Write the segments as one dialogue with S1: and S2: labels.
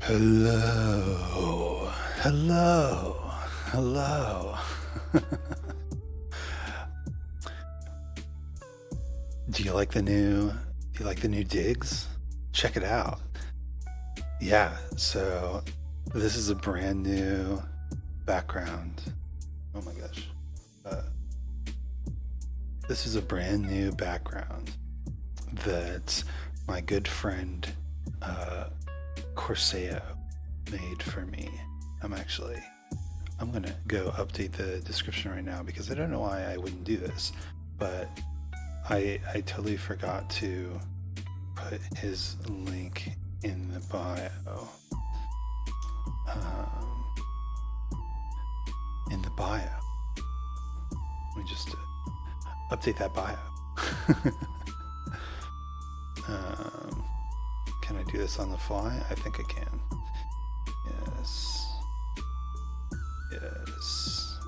S1: Hello, hello, hello. Do you like the new digs? Check it out. Yeah, so this is a brand new background. Oh my gosh. Uh, this is a brand new background that my good friend Corseo made for me. I'm gonna go update the description right now because I don't know why I wouldn't do this, but I totally forgot to put his link in the bio. In the bio. Let me just update that bio. Can I do this on the fly? I think I can. Yes. Yes.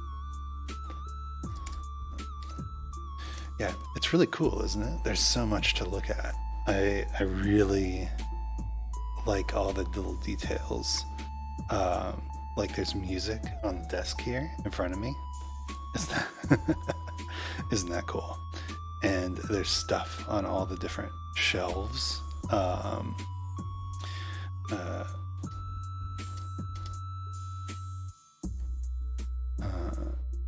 S1: Yeah, it's really cool, isn't it? There's so much to look at. I really like all the little details. Like there's music on the desk here in front of me. Isn't that cool? And there's stuff on all the different shelves.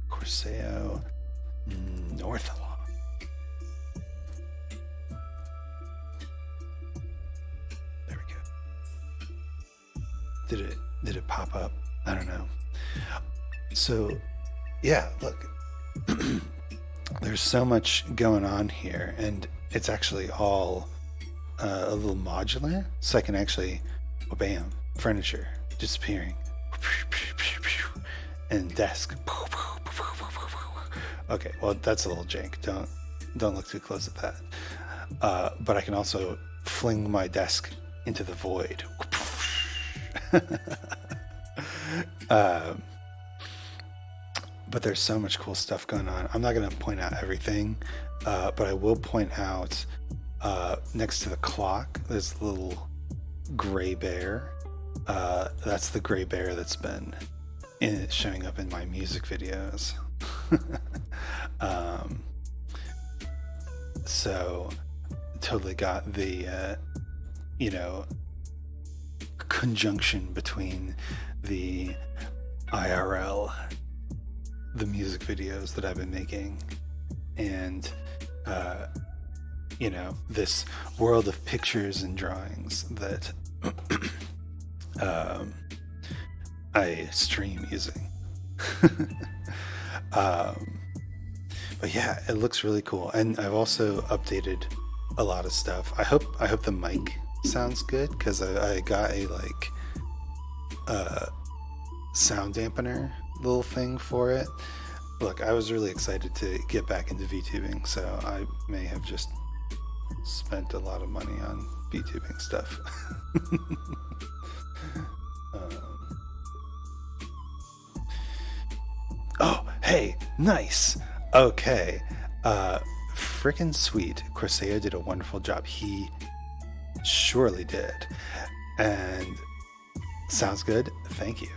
S1: Corseo Northalong. There we go. Did it pop up? I don't know. So yeah, look. There's so much going on here, and it's actually all a little modular, so I can actually, oh, bam, furniture disappearing, and desk. Okay, well that's a little jank. Don't look too close at that. But I can also fling my desk into the void. But there's so much cool stuff going on. I'm not going to point out everything, but I will point out next to the clock, there's a little gray bear. That's the gray bear that's been showing up in my music videos. So totally got the, conjunction between the IRL, the music videos that I've been making, and this world of pictures and drawings that I stream using. But yeah, it looks really cool, and I've also updated a lot of stuff. I hope the mic sounds good, because I got a sound dampener little thing for it. Look, I was really excited to get back into VTubing, so I may have just spent a lot of money on VTubing stuff. Oh, hey, nice. Okay. Frickin' sweet. Corseo did a wonderful job. He surely did. And sounds good. Thank you.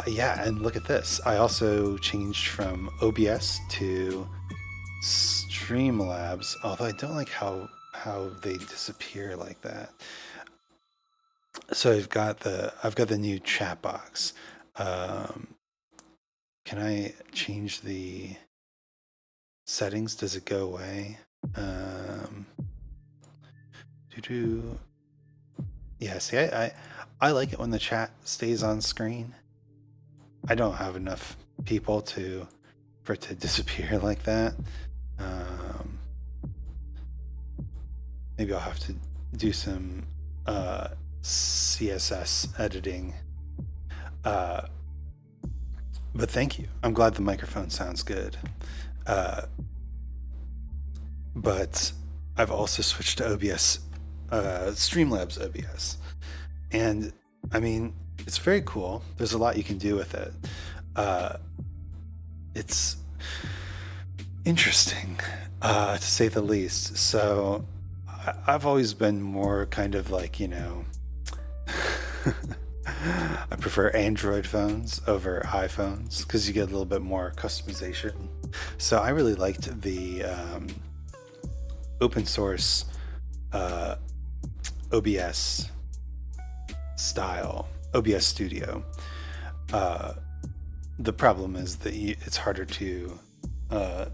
S1: Yeah, and look at this. I also changed from OBS to Streamlabs, although I don't like how they disappear like that. So I've got the new chat box. Can I change the settings? Does it go away? Yeah, see, I like it when the chat stays on screen. I don't have enough people for it to disappear like that. Maybe I'll have to do some CSS editing. But thank you. I'm glad the microphone sounds good. But I've also switched to OBS, Streamlabs OBS. And I mean, it's very cool. There's a lot you can do with it. It's interesting, to say the least. So I've always been more kind of like, I prefer Android phones over iPhones because you get a little bit more customization. So I really liked the open source uh, OBS style, OBS Studio. The problem is that it's harder to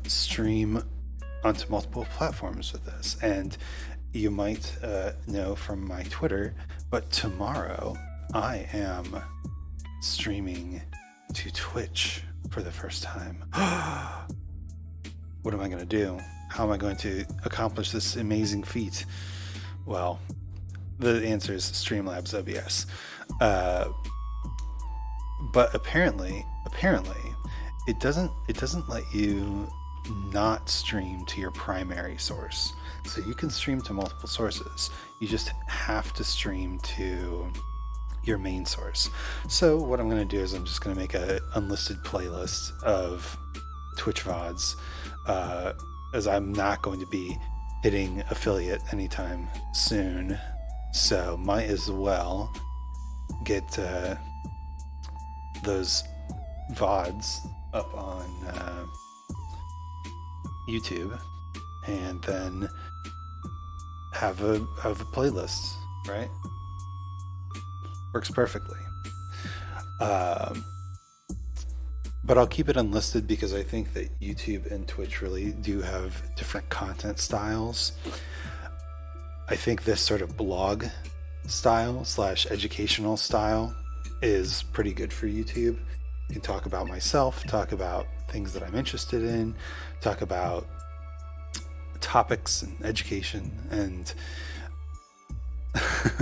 S1: stream onto multiple platforms with this. And you might know from my Twitter, but tomorrow I am streaming to Twitch for the first time. What am I going to do? How am I going to accomplish this amazing feat? Well, the answer is Streamlabs OBS. But apparently, it doesn't let you not stream to your primary source. So you can stream to multiple sources. You just have to stream to your main source. So what I'm going to do is I'm just going to make an unlisted playlist of Twitch VODs, as I'm not going to be hitting affiliate anytime soon. So might as well get those VODs up on YouTube, and then have a playlist, right? Works perfectly. But I'll keep it unlisted because I think that YouTube and Twitch really do have different content styles. I think this sort of blog style / educational style is pretty good for YouTube. You can talk about myself, talk about things that I'm interested in, talk about topics and education, and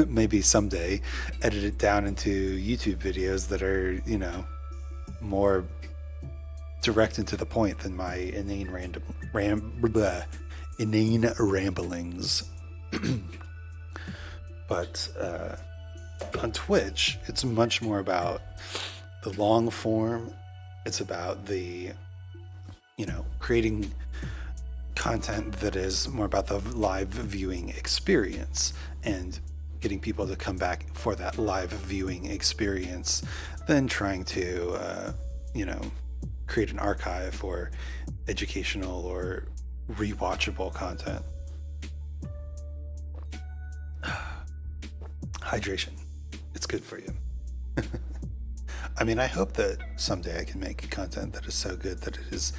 S1: maybe someday edit it down into YouTube videos that are, more direct and to the point than my inane ramblings. But on Twitch, it's much more about the long form. It's about the, creating content that is more about the live viewing experience and getting people to come back for that live viewing experience than trying to, create an archive for educational or rewatchable content. Hydration. It's good for you. I mean, I hope that someday I can make content that is so good that it is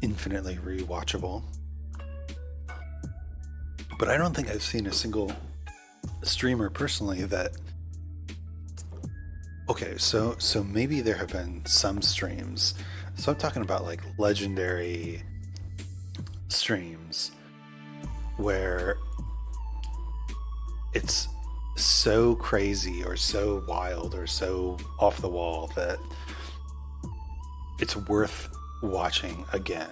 S1: infinitely rewatchable. But I don't think I've seen a single streamer personally that... Okay, so maybe there have been some streams. So I'm talking about like legendary streams where it's so crazy or so wild or so off the wall that it's worth watching again.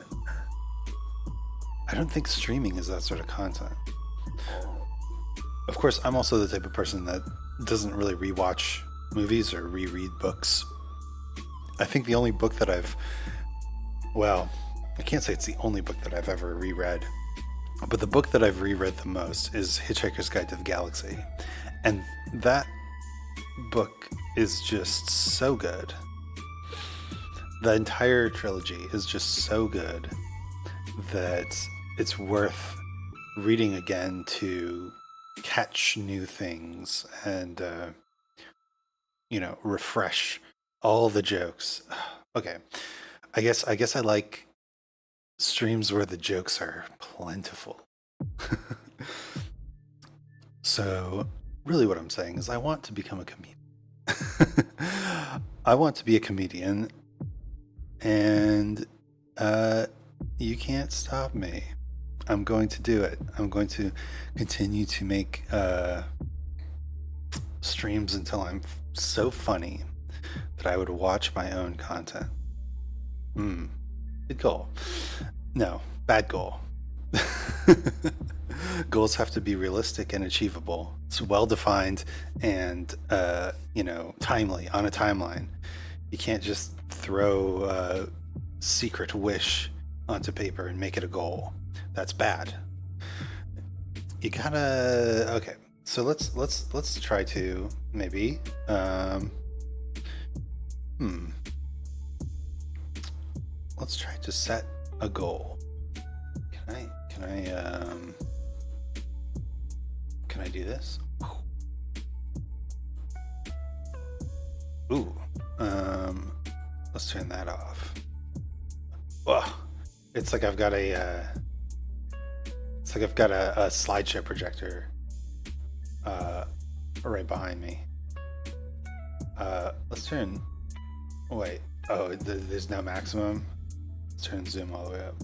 S1: I don't think streaming is that sort of content. Of course, I'm also the type of person that doesn't really rewatch movies or reread books. I think the only book that I can't say it's the only book that I've ever reread, but the book that I've reread the most is Hitchhiker's Guide to the Galaxy. And that book is just so good. The entire trilogy is just so good that it's worth reading again to catch new things and, refresh all the jokes. Okay. I guess I like streams where the jokes are plentiful. So really what I'm saying is I want to become a comedian. I want to be a comedian, and you can't stop me. I'm going to do it. I'm going to continue to make streams until I'm so funny that I would watch my own content. Good goal. No, bad goal. Goals have to be realistic and achievable. It's well defined and timely on a timeline. You can't just throw a secret wish onto paper and make it a goal. That's bad. You gotta... Okay, So let's try to maybe let's try to set a goal. Can I do this? Ooh. Let's turn that off. Ugh. It's like I've got a slideshow projector right behind me. Let's turn. Wait. Oh, there's no maximum. Let's turn zoom all the way up.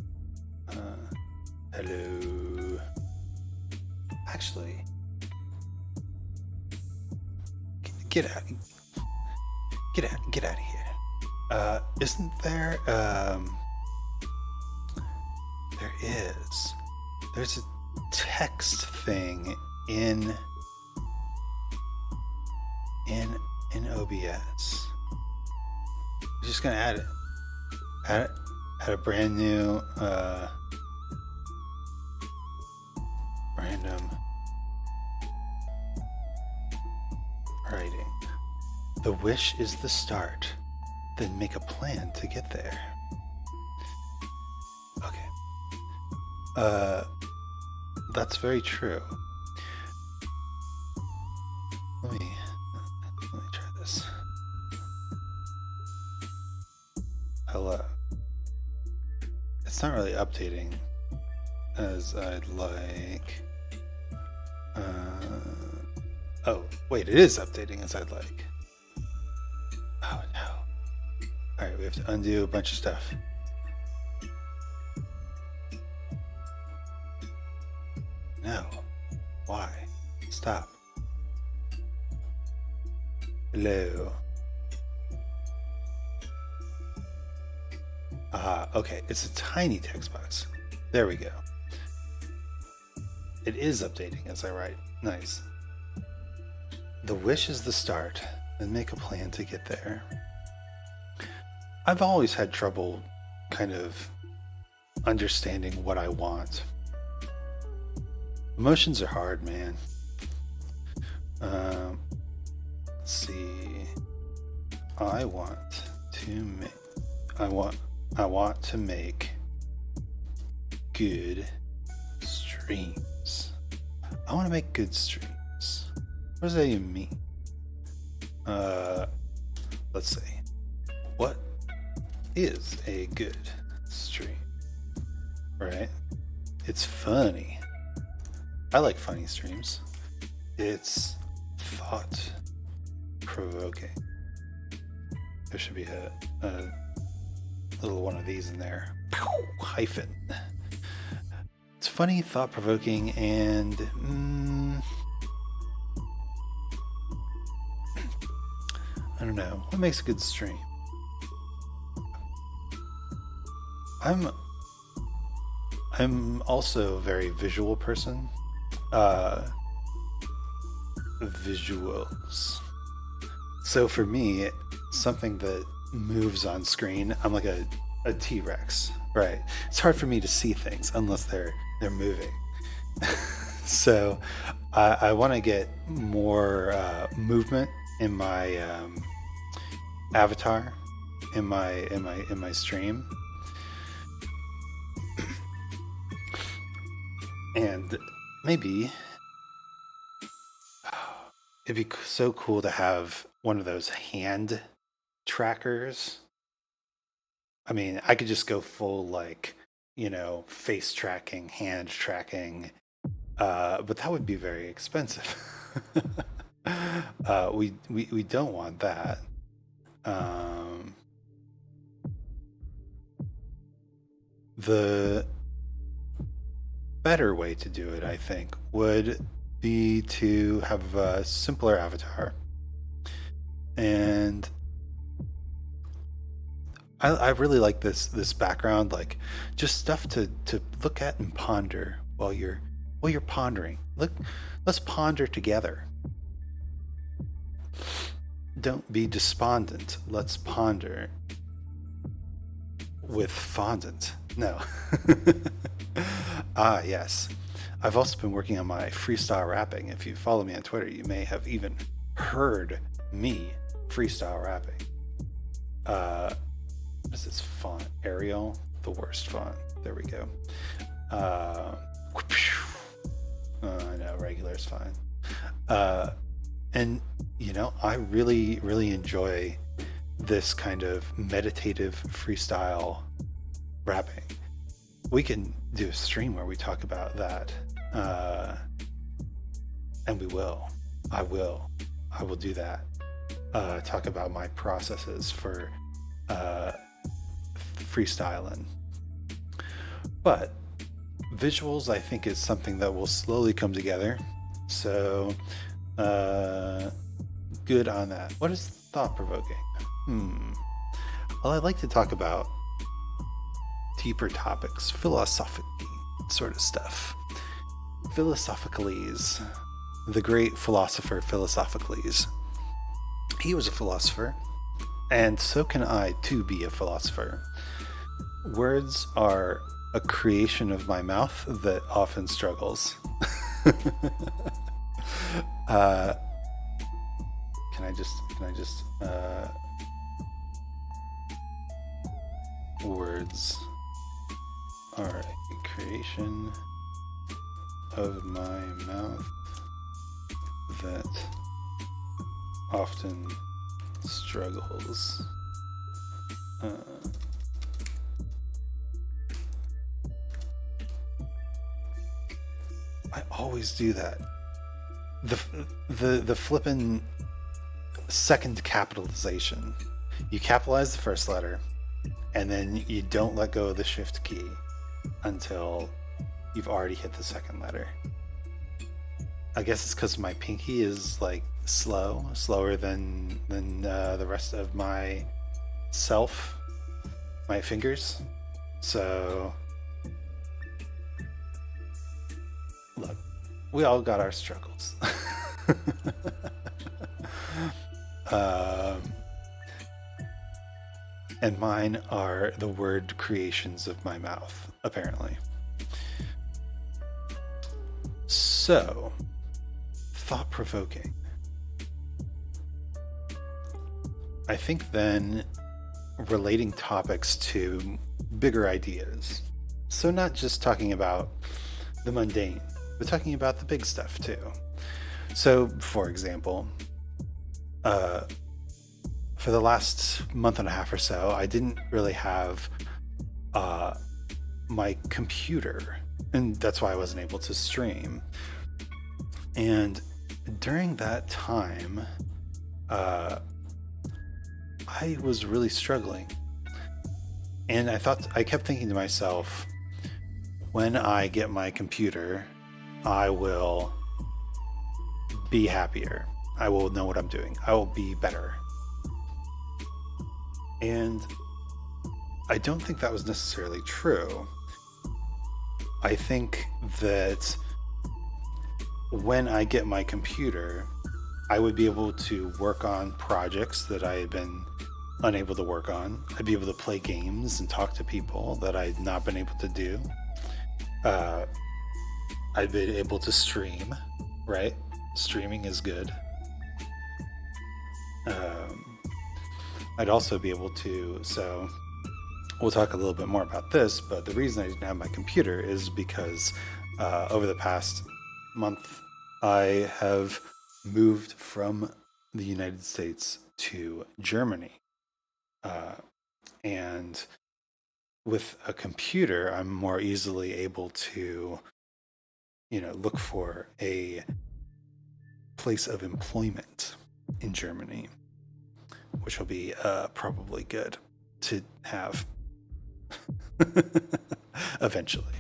S1: Hello. Actually, get out of here. Isn't there? There's a text thing in OBS. I'm just gonna add it. Add a brand new random writing. The wish is the start. Then make a plan to get there. Okay. That's very true. Let me try this. Hello. It's not really updating as I'd like. Oh, wait, it is updating as I'd like. Oh no. Alright, we have to undo a bunch of stuff. No. Why? Stop. Hello. Aha, okay, it's a tiny text box. There we go. It is updating as I write. Nice. The wish is the start, then make a plan to get there. I've always had trouble kind of understanding what I want. Emotions are hard, man. Let's see. I want to make good streams. I want to make good streams. What does that even mean? Let's see. What is a good stream? Right? It's funny. I like funny streams. It's thought provoking. There should be a little one of these in there. Hyphen. It's funny, thought provoking, and I don't know. What makes a good stream? I'm also a very visual person. Visuals. So for me, something that moves on screen, I'm like a T-Rex, right? It's hard for me to see things unless they're moving. So I want to get more movement in my avatar, in my stream. And maybe it'd be so cool to have one of those hand trackers. I mean, I could just go full, like, face tracking, hand tracking, but that would be very expensive. We don't want that. The better way to do it, I think, would be to have a simpler avatar. And I really like this background, like just stuff to look at and ponder while you're pondering. Let's ponder together. Don't be despondent. Let's ponder with fondant. No. Ah, yes. I've also been working on my freestyle rapping. If you follow me on Twitter, you may have even heard me freestyle rapping. What is this font? Arial? The worst font. There we go. I know, regular is fine. And, I really, really enjoy this kind of meditative freestyle rapping. We can do a stream where we talk about that. And we will. I will do that. Talk about my processes for freestyling. But visuals, I think, is something that will slowly come together. So, good on that. What is thought-provoking? Well, I'd like to talk about deeper topics, philosophic sort of stuff. Philosophicles, the great philosopher Philosophicles. He was a philosopher, and so can I too be a philosopher. Words are a creation of my mouth that often struggles. Can I just words are a creation of my mouth that often struggles. I always do that. The flippin' second capitalization. You capitalize the first letter, and then you don't let go of the shift key until you've already hit the second letter. I guess it's because my pinky is like slower than the rest of my fingers. So look, we all got our struggles. And mine are the word creations of my mouth, apparently. So, thought-provoking. I think then relating topics to bigger ideas. So not just talking about the mundane, but talking about the big stuff too. So, for example, for the last month and a half or so, I didn't really have my computer, and that's why I wasn't able to stream. And during that time, I was really struggling. And I kept thinking to myself, when I get my computer, I will be happier. I will know what I'm doing. I will be better. And I don't think that was necessarily true. I think that when I get my computer, I would be able to work on projects that I had been unable to work on. I'd be able to play games and talk to people that I'd not been able to do. I'd be able to stream, right? Streaming is good. I'd also be able to, so we'll talk a little bit more about this, but the reason I didn't have my computer is because over the past month, I have moved from the United States to Germany. And with a computer, I'm more easily able to, look for a place of employment in Germany, which will be probably good to have eventually.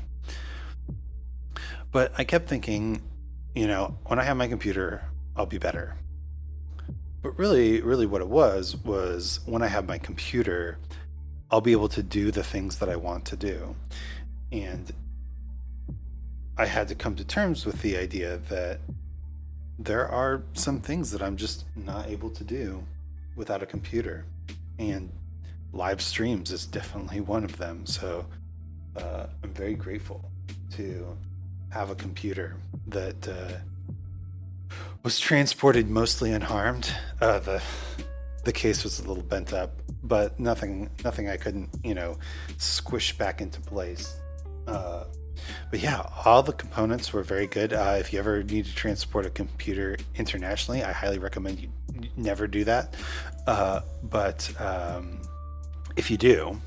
S1: But I kept thinking, when I have my computer, I'll be better. But really what it was when I have my computer, I'll be able to do the things that I want to do. And I had to come to terms with the idea that there are some things that I'm just not able to do without a computer. And live streams is definitely one of them. So I'm very grateful to have a computer that was transported mostly unharmed. The case was a little bent up, but nothing I couldn't, squish back into place. But yeah, all the components were very good. If you ever need to transport a computer internationally, I highly recommend you never do that. But if you do,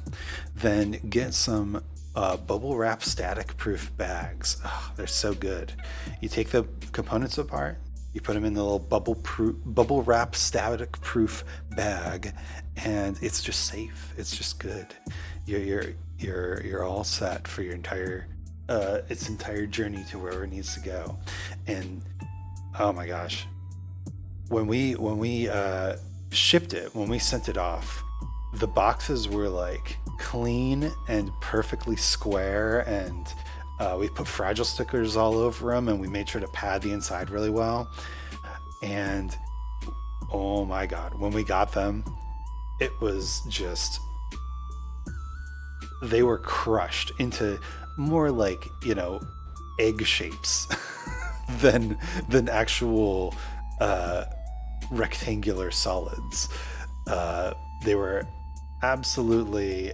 S1: then get some bubble wrap static proof bags. Oh, they're so good. You take the components apart, you put them in the little bubble wrap static proof bag, and it's just safe. It's just good. You're all set for your entire journey to wherever it needs to go. And oh my gosh, when we shipped it, when we sent it off, the boxes were like clean and perfectly square, and we put fragile stickers all over them, and we made sure to pad the inside really well. And oh my god, when we got them, it was just, they were crushed into more like, egg shapes than actual rectangular solids. They were absolutely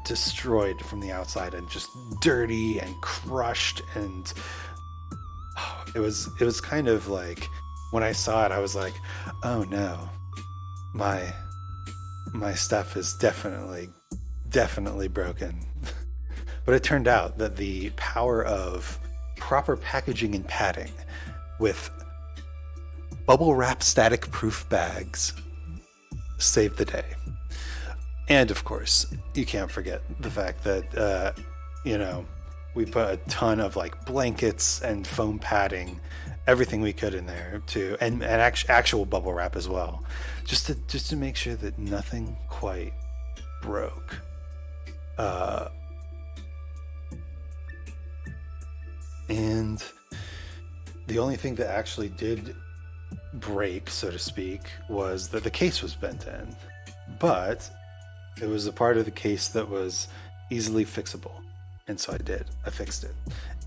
S1: destroyed from the outside and just dirty and crushed, and it was kind of like, when I saw it, I was like, oh no, my stuff is definitely broken. But it turned out that the power of proper packaging and padding with bubble wrap static proof bags saved the day. And of course, you can't forget the fact that, we put a ton of like blankets and foam padding, everything we could in there too, and actual bubble wrap as well, just to make sure that nothing quite broke. And the only thing that actually did break, so to speak, was that the case was bent in, but it was a part of the case that was easily fixable. And so I fixed it,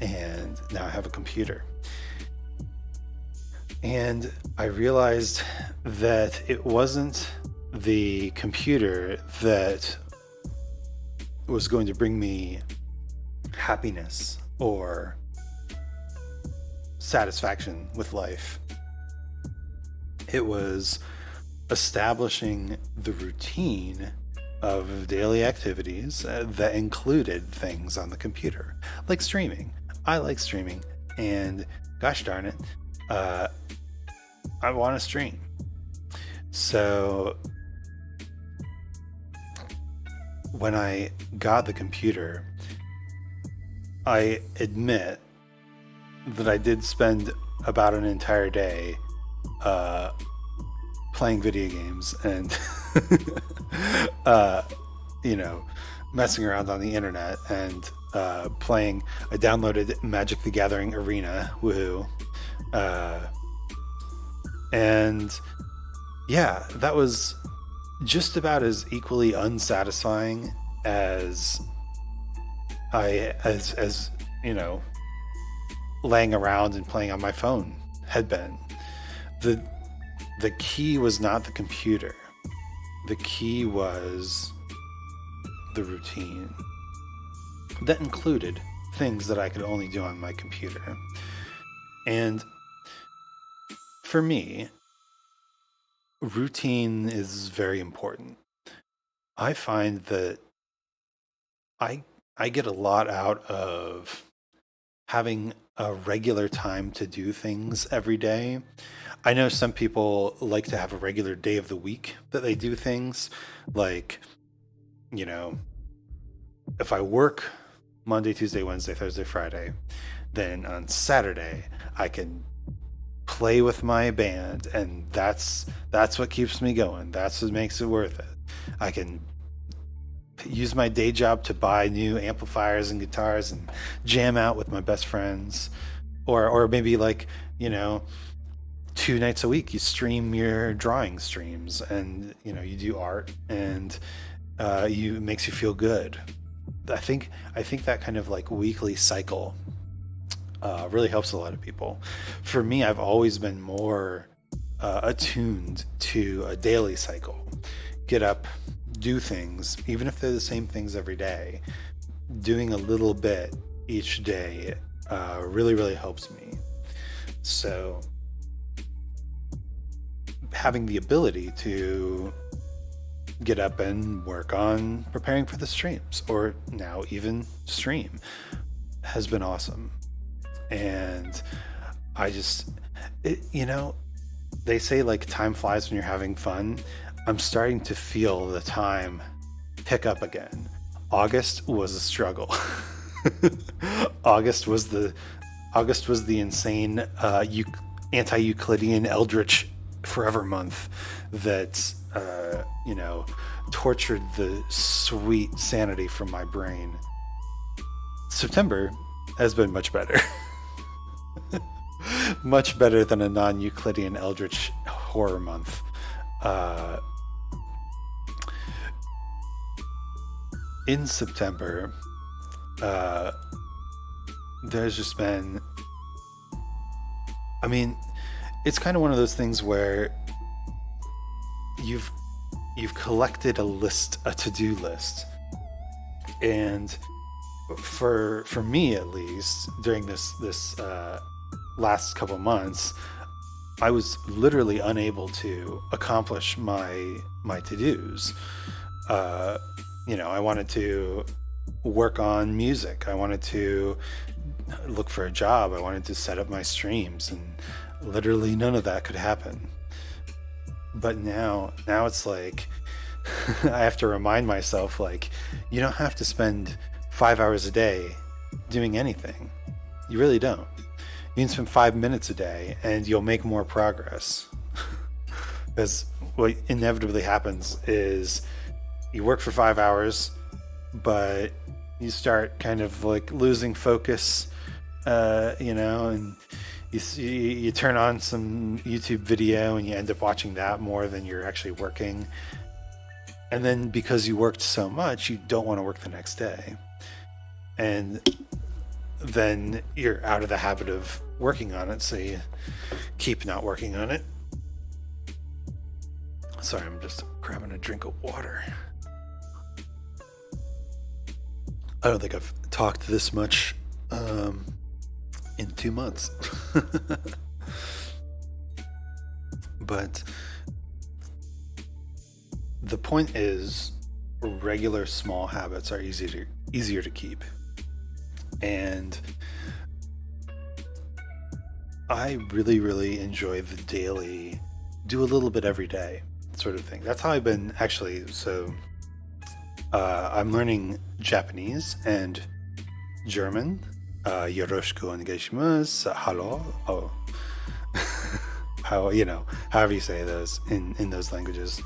S1: and now I have a computer. And I realized that it wasn't the computer that was going to bring me happiness or satisfaction with life. It was establishing the routine of daily activities that included things on the computer, like streaming. I like streaming, and gosh darn it, I want to stream. So when I got the computer, I admit that I did spend about an entire day playing video games and messing around on the internet and playing. I downloaded Magic the Gathering Arena, woohoo, and yeah, that was just about as equally unsatisfying as laying around and playing on my phone had been. The key was not the computer. The key was the routine. That included things that I could only do on my computer. And for me, routine is very important. I find that I get a lot out of having a regular time to do things every day. I know some people like to have a regular day of the week that they do things. Like, if I work Monday, Tuesday, Wednesday, Thursday, Friday, then on Saturday I can play with my band, and that's what keeps me going. That's what makes it worth it. I can use my day job to buy new amplifiers and guitars and jam out with my best friends, or maybe 2 nights a week you stream your drawing streams, and you do art, and it makes you feel good. I think that kind of weekly cycle really helps a lot of people. For me, I've always been more attuned to a daily cycle. Get up, do things, even if they're the same things every day. Doing a little bit each day really, really helps me. So having the ability to get up and work on preparing for the streams, or now even stream, has been awesome. And I just, they say like time flies when you're having fun. I'm starting to feel the time pick up again. August was a struggle. August was the insane anti-Euclidean Eldritch Forever month that tortured the sweet sanity from my brain. September has been much better. Much better than a non-Euclidean Eldritch horror month. In September, there's just been, it's kind of one of those things where you've collected a to-do list, and for me at least, during this last couple months, I was literally unable to accomplish my to-dos. I wanted to work on music. I wanted to look for a job. I wanted to set up my streams, and literally none of that could happen. But now it's like I have to remind myself, like, you don't have to spend 5 hours a day doing anything. You really don't. You can spend 5 minutes a day and you'll make more progress. Because what inevitably happens is you work for 5 hours, but you start kind of like losing focus, and you turn on some YouTube video and you end up watching that more than you're actually working. And then because you worked so much, you don't want to work the next day. And then you're out of the habit of working on it, so you keep not working on it. Sorry, I'm just grabbing a drink of water. I don't think I've talked this much in 2 months. But the point is, regular small habits are easier to keep. And I really, really enjoy the daily, do a little bit every day sort of thing. That's how I've been actually. So I'm learning Japanese and German. Yoroshiku onegaishimasu. Hello. Oh. However you say those in those languages.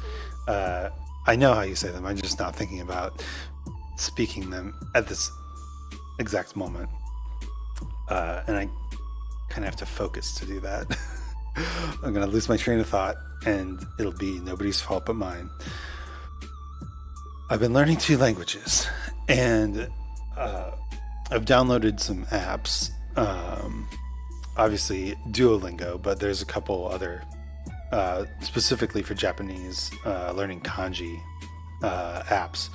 S1: I know how you say them. I'm just not thinking about speaking them at this exact moment. And I kind of have to focus to do that. I'm going to lose my train of thought, and it'll be nobody's fault but mine. I've been learning 2 languages, and I've downloaded some apps. Obviously Duolingo, but there's a couple other specifically for Japanese learning kanji apps.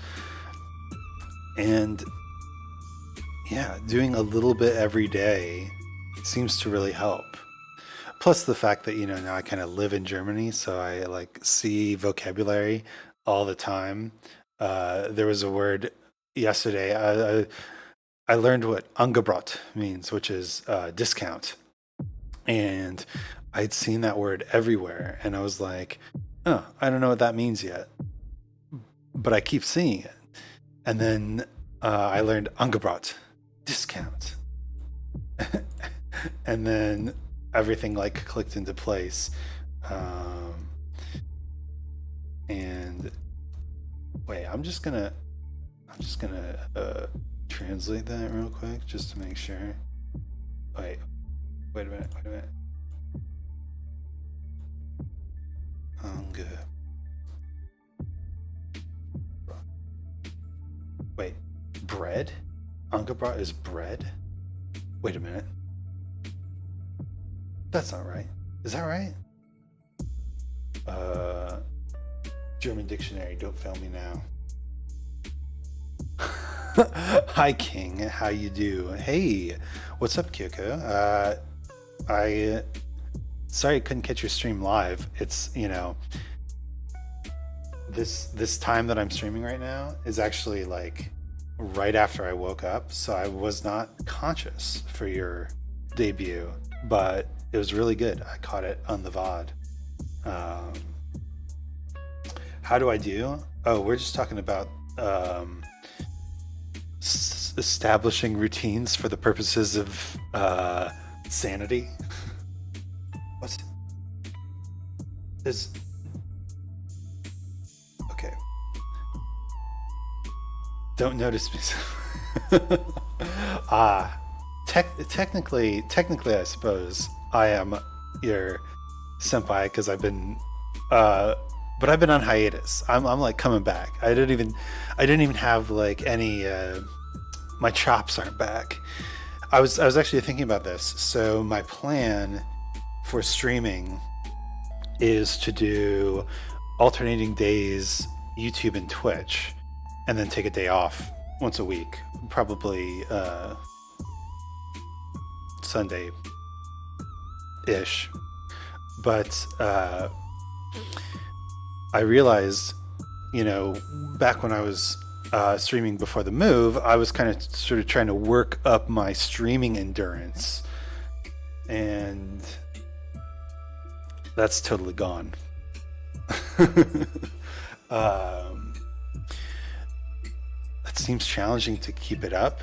S1: And yeah, doing a little bit every day seems to really help. Plus the fact that, now I kind of live in Germany, so I like see vocabulary all the time. There was a word yesterday. I learned what Angebot means, which is discount. And I'd seen that word everywhere, and I was like, oh, I don't know what that means yet, but I keep seeing it. And then I learned Angebot, discount. And then everything like clicked into place. And wait, I'm just gonna translate that real quick just to make sure. Wait a minute. Good. Wait, bread? Angebot is bread? Wait a minute. That's not right. Is that right? German dictionary, don't fail me now. Hi King, how you do? Hey, what's up, Kyoko? I sorry I couldn't catch your stream live. It's this time that I'm streaming right now is actually like right after I woke up, so I was not conscious for your debut, but it was really good. I caught it on the VOD. How do I do? Oh, we're just talking about establishing routines for the purposes of sanity. What's is okay? Don't notice me. Technically, I suppose I am your senpai because but I've been on hiatus. I'm like coming back. I didn't even have like any. My chops aren't back. I was actually thinking about this. So my plan for streaming is to do alternating days, YouTube and Twitch, and then take a day off once a week, probably Sunday ish. But I realized, back when I was streaming before the move, I was kind of sort of trying to work up my streaming endurance, and that's totally gone. That seems challenging to keep it up.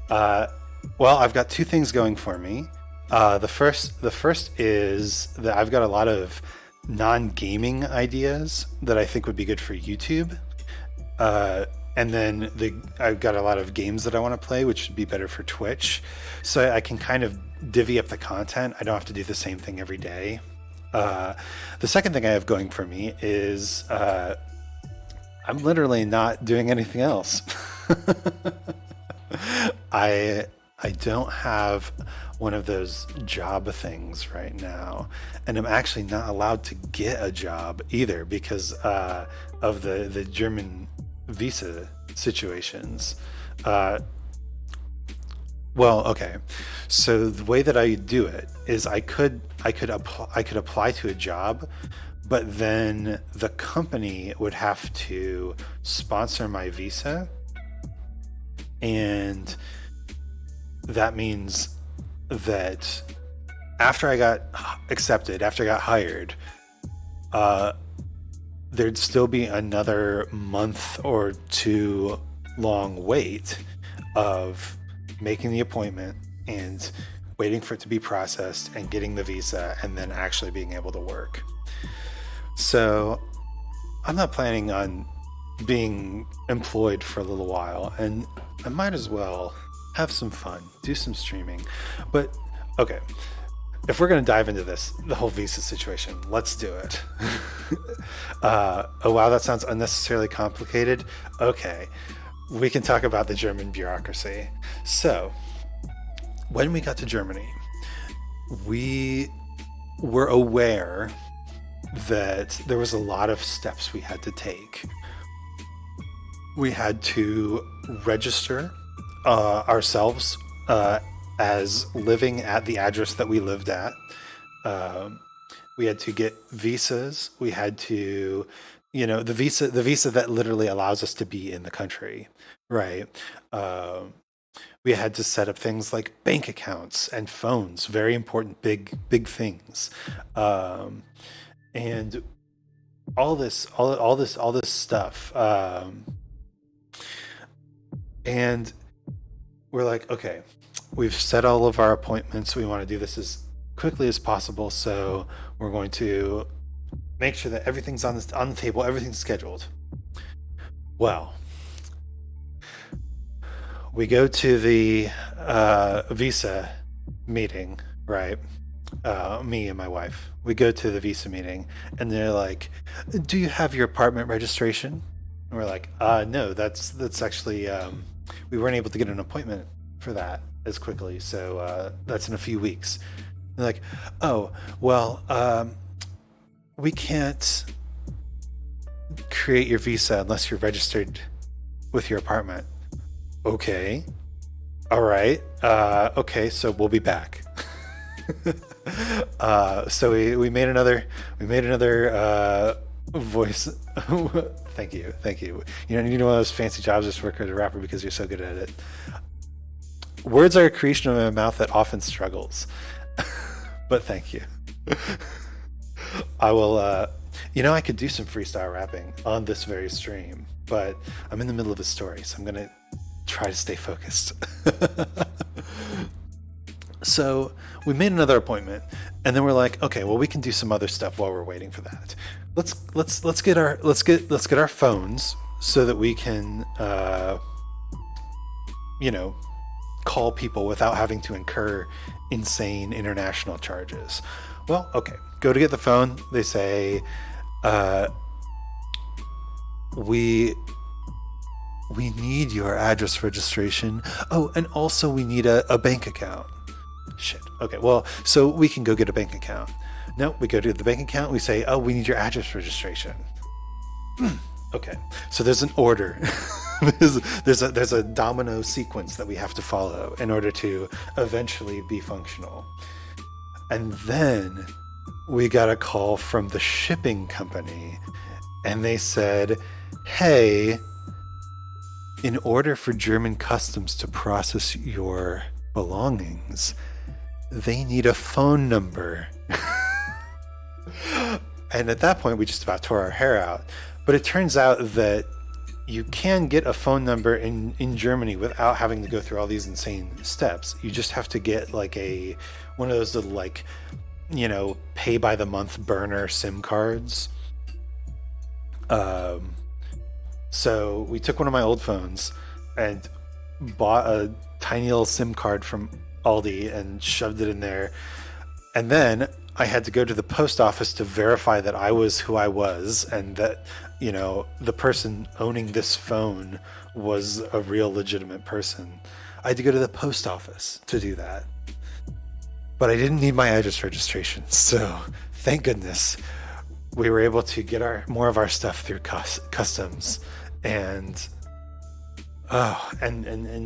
S1: Well, I've got two things going for me. The first is that I've got a lot of non-gaming ideas that I think would be good for YouTube. And then I've got a lot of games that I want to play, which would be better for Twitch. So I can kind of divvy up the content. I don't have to do the same thing every day. The second thing I have going for me is I'm literally not doing anything else. I don't have one of those job things right now, and I'm actually not allowed to get a job either because of the German visa situations. Well, okay. So the way that I do it is I could apply to a job, but then the company would have to sponsor my visa, and that means that after I got accepted, after I got hired, there'd still be another month or two long wait of making the appointment and waiting for it to be processed and getting the visa and then actually being able to work. So I'm not planning on being employed for a little while, and I might as well have some fun, do some streaming. But okay, if we're going to dive into this, the whole visa situation, let's do it. Oh wow, that sounds unnecessarily complicated. Okay, we can talk about the German bureaucracy. So when we got to Germany, we were aware that there was a lot of steps we had to take. We had to register ourselves as living at the address that we lived at. We had to get visas. We had to, the visa that literally allows us to be in the country, right? We had to set up things like bank accounts and phones, very important, big things, and all this stuff. And we're like, okay, we've set all of our appointments. We want to do this as quickly as possible, so we're going to make sure that everything's on the table, everything's scheduled. Well, we go to the visa meeting, right? Me and my wife. We go to the visa meeting, and they're like, "Do you have your apartment registration?" And we're like, "No, that's actually we weren't able to get an appointment for that as quickly, so that's in a few weeks." They're like, oh, well, we can't create your visa unless you're registered with your apartment. Okay. All right. Okay, so we'll be back. So we made another voice. Thank you. You know one of those fancy jobs just work as a rapper because you're so good at it. Words are a creation of my mouth that often struggles. But thank you. I will I could do some freestyle rapping on this very stream, but I'm in the middle of a story, so I'm gonna try to stay focused. So we made another appointment, and then we're like, okay, well, we can do some other stuff while we're waiting for that. Let's get our phones so that we can call people without having to incur insane international charges. Well, okay, go to get the phone. They say, we need your address registration. Oh, and also we need a bank account. Shit. Okay, well, so we can go get a bank account. No, we go to the bank account. We say, oh, we need your address registration. Okay, so there's an order. there's a domino sequence that we have to follow in order to eventually be functional. And then we got a call from the shipping company, and they said, hey, in order for German customs to process your belongings, they need a phone number. And at that point, we just about tore our hair out. But it turns out that you can get a phone number in Germany without having to go through all these insane steps. You just have to get like one of those little pay by the month burner SIM cards. So we took one of my old phones and bought a tiny little SIM card from Aldi and shoved it in there. And then I had to go to the post office to verify that I was who I was and that, the person owning this phone was a real legitimate person. I had to go to the post office to do that. But I didn't need my address registration. So thank goodness we were able to get more of our stuff through customs. And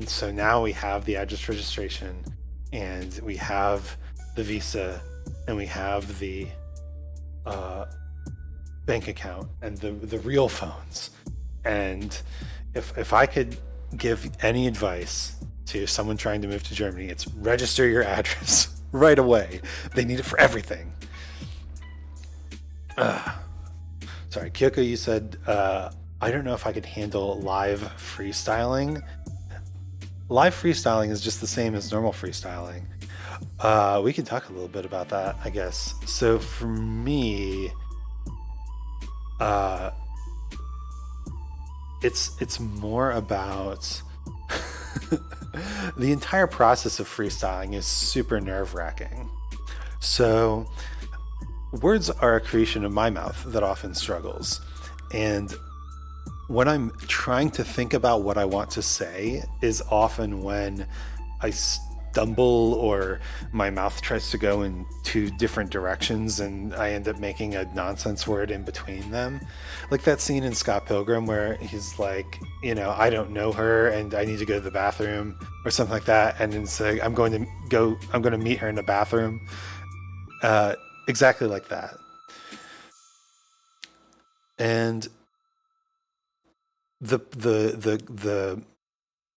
S1: so now we have the address registration, and we have the visa, and we have the bank account and the real phones. And if I could give any advice to someone trying to move to Germany, it's register your address right away. They need it for everything. Sorry, Kyoko, you said I don't know if I could handle live freestyling. Live freestyling is just the same as normal freestyling. We can talk a little bit about that, I guess. So for me, it's more about the entire process of freestyling is super nerve-wracking. So words are a creation of my mouth that often struggles. And when I'm trying to think about what I want to say is often when I stumble or my mouth tries to go in two different directions and I end up making a nonsense word in between them. Like that scene in Scott Pilgrim where he's like, I don't know her and I need to go to the bathroom or something like that. And it's like, I'm going to meet her in the bathroom. Exactly like that. And the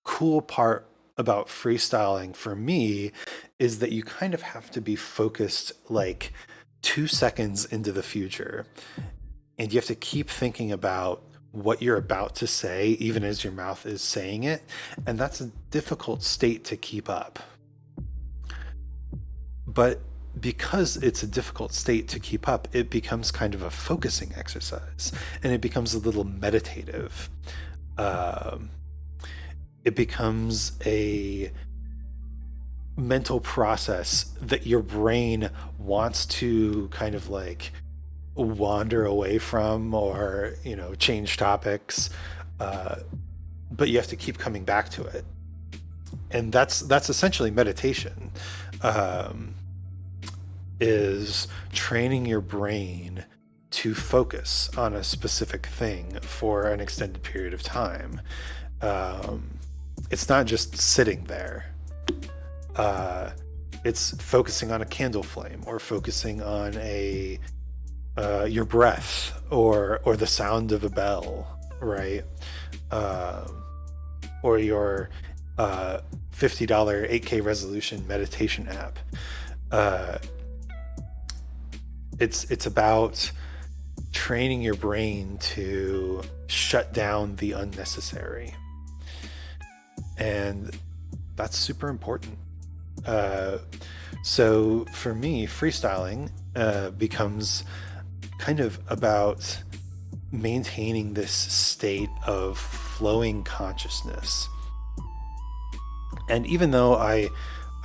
S1: cool part about freestyling for me is that you kind of have to be focused like 2 seconds into the future, and you have to keep thinking about what you're about to say even as your mouth is saying it, and that's a difficult state to keep up. But because it's a difficult state to keep up, it becomes kind of a focusing exercise, and it becomes a little meditative. It becomes a mental process that your brain wants to kind of like wander away from or, change topics. But you have to keep coming back to it. And that's essentially meditation. is training your brain to focus on a specific thing for an extended period of time. It's not just sitting there. It's focusing on a candle flame, or focusing on your breath, or the sound of a bell, right? Or your $50 8K resolution meditation app. It's about training your brain to shut down the unnecessary, and that's super important. So for me, freestyling becomes kind of about maintaining this state of flowing consciousness. And even though I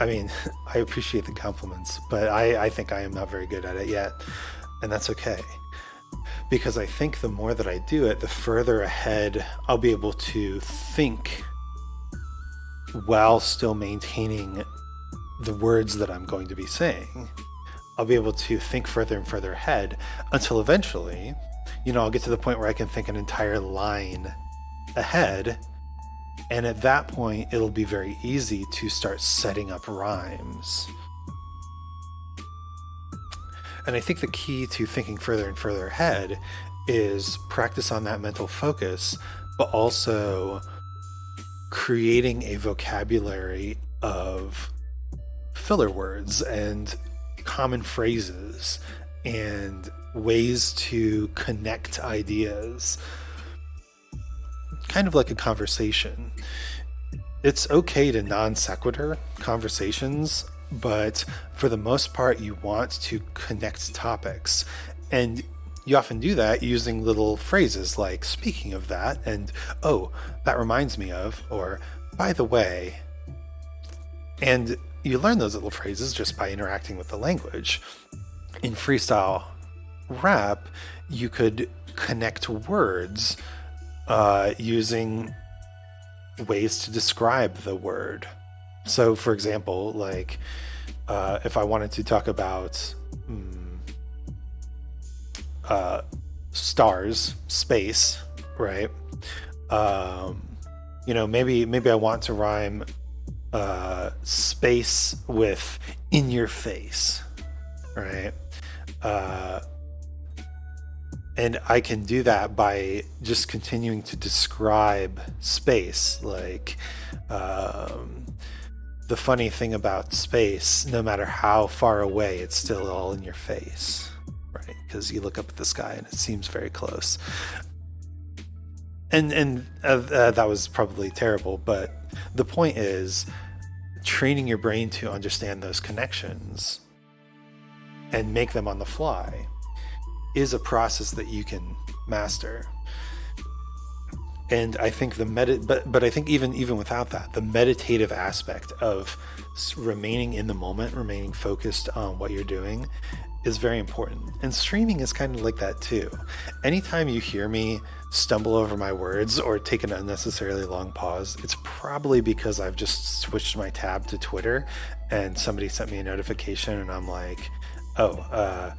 S1: mean, I appreciate the compliments, but I think I am not very good at it yet. And that's okay. Because I think the more that I do it, the further ahead I'll be able to think while still maintaining the words that I'm going to be saying. I'll be able to think further and further ahead until eventually, I'll get to the point where I can think an entire line ahead. And at that point, it'll be very easy to start setting up rhymes. And I think the key to thinking further and further ahead is practice on that mental focus, but also creating a vocabulary of filler words and common phrases and ways to connect ideas, kind of like a conversation. It's okay to non sequitur conversations, but for the most part, you want to connect topics. And you often do that using little phrases like, speaking of that, and oh, that reminds me of, or by the way. And you learn those little phrases just by interacting with the language. In freestyle rap, you could connect words using ways to describe the word. So, for example, like if I wanted to talk about stars, space, right? Maybe I want to rhyme space with in your face, right? And I can do that by just continuing to describe space. Like, the funny thing about space, no matter how far away, it's still all in your face, right? Because you look up at the sky and it seems very close. And that was probably terrible, but the point is training your brain to understand those connections and make them on the fly is a process that you can master. And I think but I think even without that, the meditative aspect of remaining in the moment, remaining focused on what you're doing, is very important. And streaming is kind of like that too. Anytime you hear me stumble over my words or take an unnecessarily long pause, it's probably because I've just switched my tab to Twitter and somebody sent me a notification and I'm like, oh,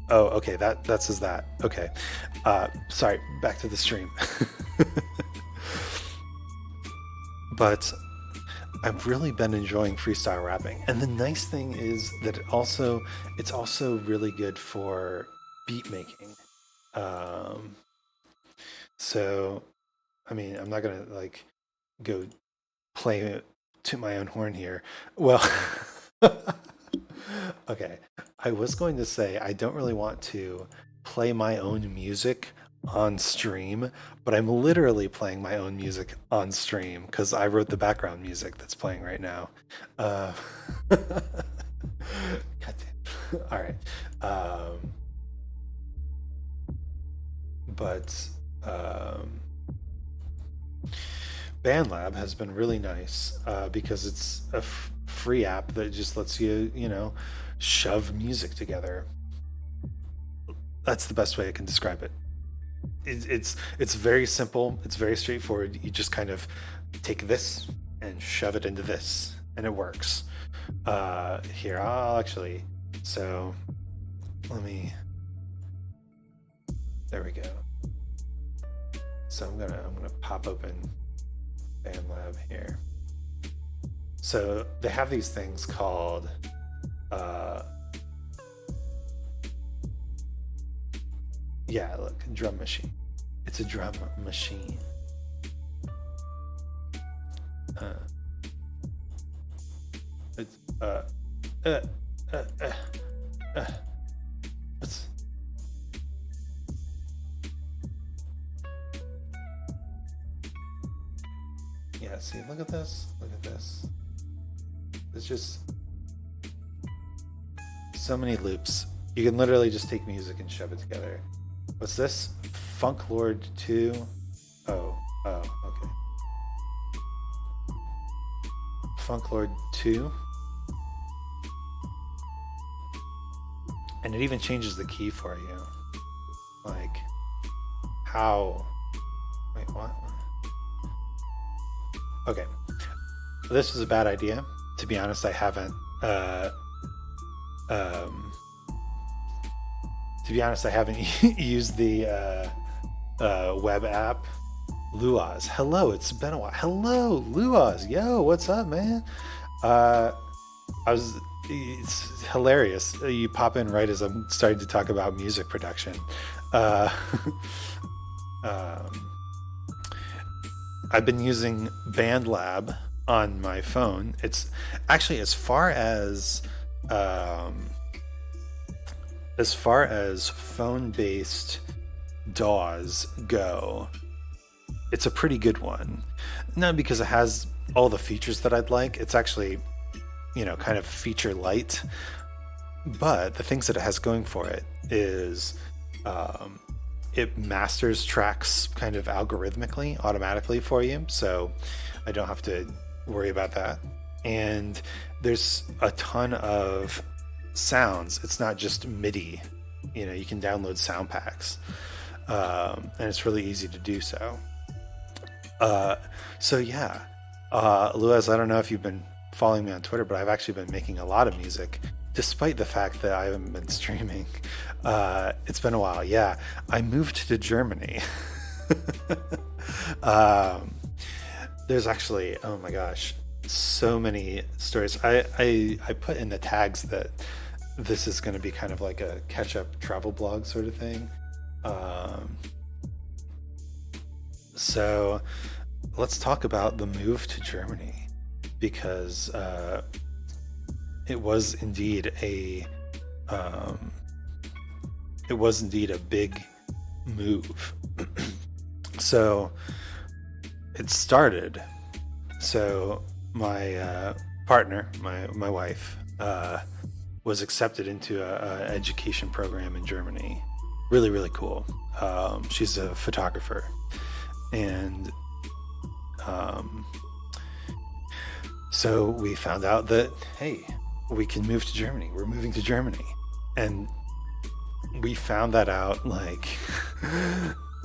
S1: okay, that says that. Okay. Sorry, back to the stream. But I've really been enjoying freestyle rapping. And the nice thing is that it's also really good for beat making. So, I mean, I'm not going to go play to my own horn here. Well, okay. I was going to say I don't really want to play my own music on stream, but I'm literally playing my own music on stream because I wrote the background music that's playing right now. God damn. All right. But BandLab has been really nice because it's a free app that just lets you, shove music together. That's the best way I can describe it. It's very simple. It's very straightforward. You just kind of take this and shove it into this, and it works. Here, I'll actually So there we go. So I'm gonna pop open BandLab here. So they have these things called yeah, look, drum machine. It's a drum machine. It's what's yeah, see, look at this. Look at this. There's just so many loops. You can literally just take music and shove it together. What's this? Funk Lord 2. Oh, okay. Funk Lord 2. And it even changes the key for you. Like, how? Wait, what? Okay. This was a bad idea. To be honest, I haven't. To be honest, I haven't used the web app. Luaz, hello, it's been a while. Hello, Luaz, yo, what's up, man? It's hilarious. You pop in right as I'm starting to talk about music production. I've been using BandLab on my phone. It's actually as far as phone-based DAWs go, it's a pretty good one. Not because it has all the features that I'd like. It's actually, kind of feature light. But the things that it has going for it is it masters tracks kind of algorithmically, automatically for you. So I don't have to worry about that. And there's a ton of sounds. It's not just MIDI. You can download sound packs. And it's really easy to do so. Luaz, I don't know if you've been following me on Twitter, but I've actually been making a lot of music, despite the fact that I haven't been streaming. It's been a while. Yeah, I moved to Germany. There's actually, oh my gosh, so many stories. I put in the tags that this is going to be kind of like a catch-up travel blog sort of thing. So let's talk about the move to Germany, because it was indeed a big move. So it started. So my partner, my wife, was accepted into a education program in Germany. Really, really cool. She's a photographer, and so we found out that, hey, we can move to Germany. We're moving to Germany, and we found that out like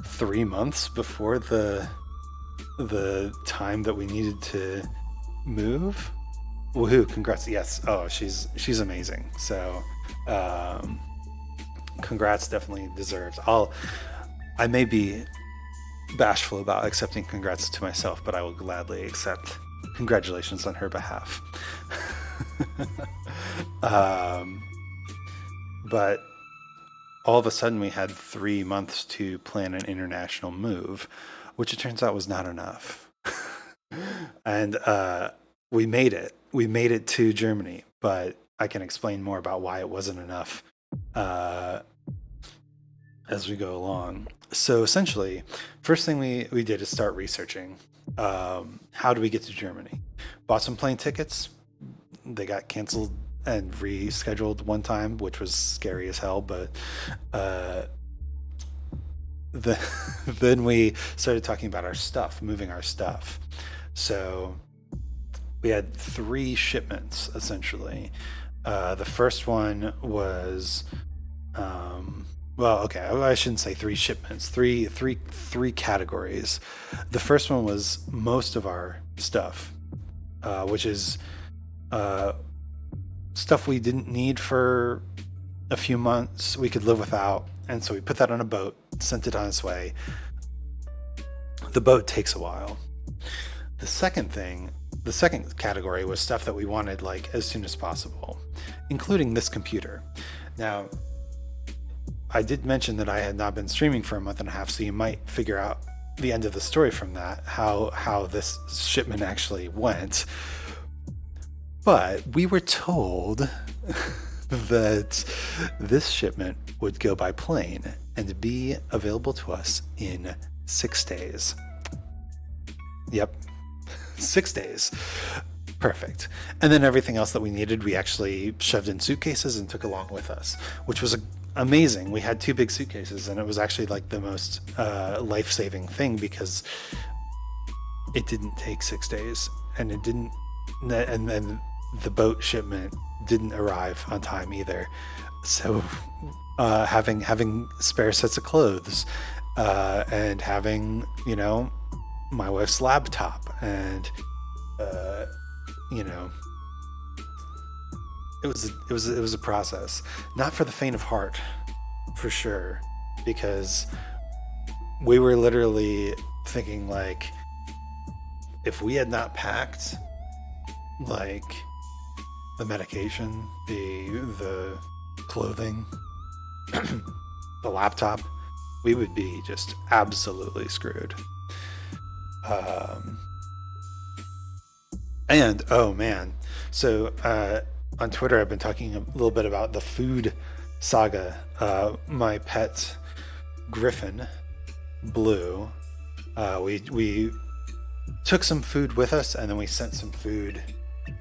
S1: 3 months before the time that we needed to move. Woohoo! Congrats! Yes. Oh, she's amazing. So, congrats. Definitely deserved. I may be bashful about accepting congrats to myself, but I will gladly accept congratulations on her behalf. But all of a sudden we had 3 months to plan an international move, which it turns out was not enough. And we made it. We made it to Germany, but I can explain more about why it wasn't enough as we go along. So essentially, first thing we did is start researching. How do we get to Germany? Bought some plane tickets. They got canceled and rescheduled one time, which was scary as hell. But then we started talking about our stuff, moving our stuff. So we had 3 shipments, essentially. The first one was, I shouldn't say 3 shipments, three categories. The first one was most of our stuff, which is stuff we didn't need for a few months, we could live without. And so we put that on a boat, sent it on its way. The boat takes a while. The second category was stuff that we wanted like as soon as possible, including this computer. Now, I did mention that I had not been streaming for a month and a half, so you might figure out the end of the story from that, how this shipment actually went. But we were told that this shipment would go by plane and be available to us in 6 days. Yep, 6 days. Perfect. And then everything else that we needed, we actually shoved in suitcases and took along with us, which was amazing. We had 2 big suitcases, and it was actually like the most life-saving thing, because it didn't take 6 days, and then the boat shipment didn't arrive on time either. So having spare sets of clothes, and having, my wife's laptop, and it was a process, not for the faint of heart, for sure, because we were literally thinking, like, if we had not packed like the medication, the clothing, the laptop, we would be just absolutely screwed. And oh man, so on Twitter I've been talking a little bit about the food saga. My pet Griffin, Blue, we took some food with us, and then we sent some food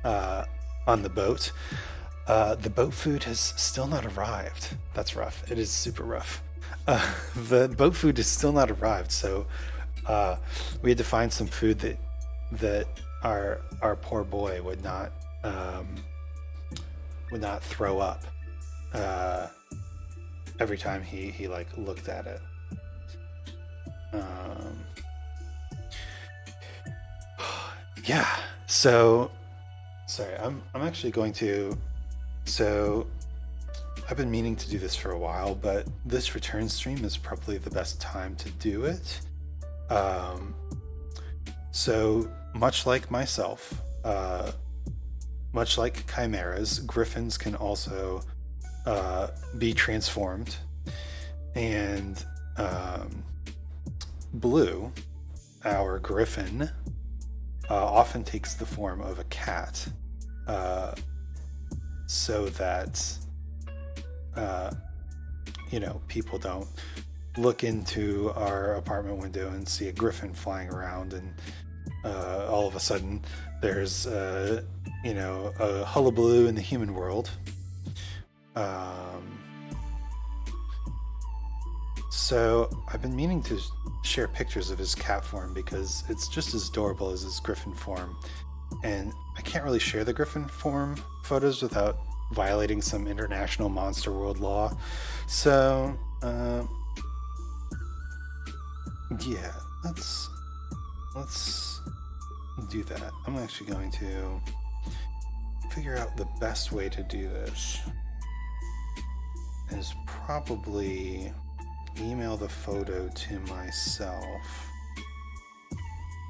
S1: on the boat. The boat food has still not arrived. That's rough. It is super rough. The boat food has still not arrived, so we had to find some food that our poor boy would not throw up every time he like looked at it. Yeah. So sorry, I'm actually going to. So I've been meaning to do this for a while, but this return stream is probably the best time to do it. So much like myself, much like chimeras, griffins can also be transformed. And Blue, our griffin, often takes the form of a cat, so that people don't look into our apartment window and see a griffin flying around, and all of a sudden there's a hullabaloo in the human world. So I've been meaning to share pictures of his cat form, because it's just as adorable as his griffin form, and I can't really share the griffin form photos without violating some international monster world law. So yeah, let's do that. I'm actually going to figure out the best way to do this is probably email the photo to myself.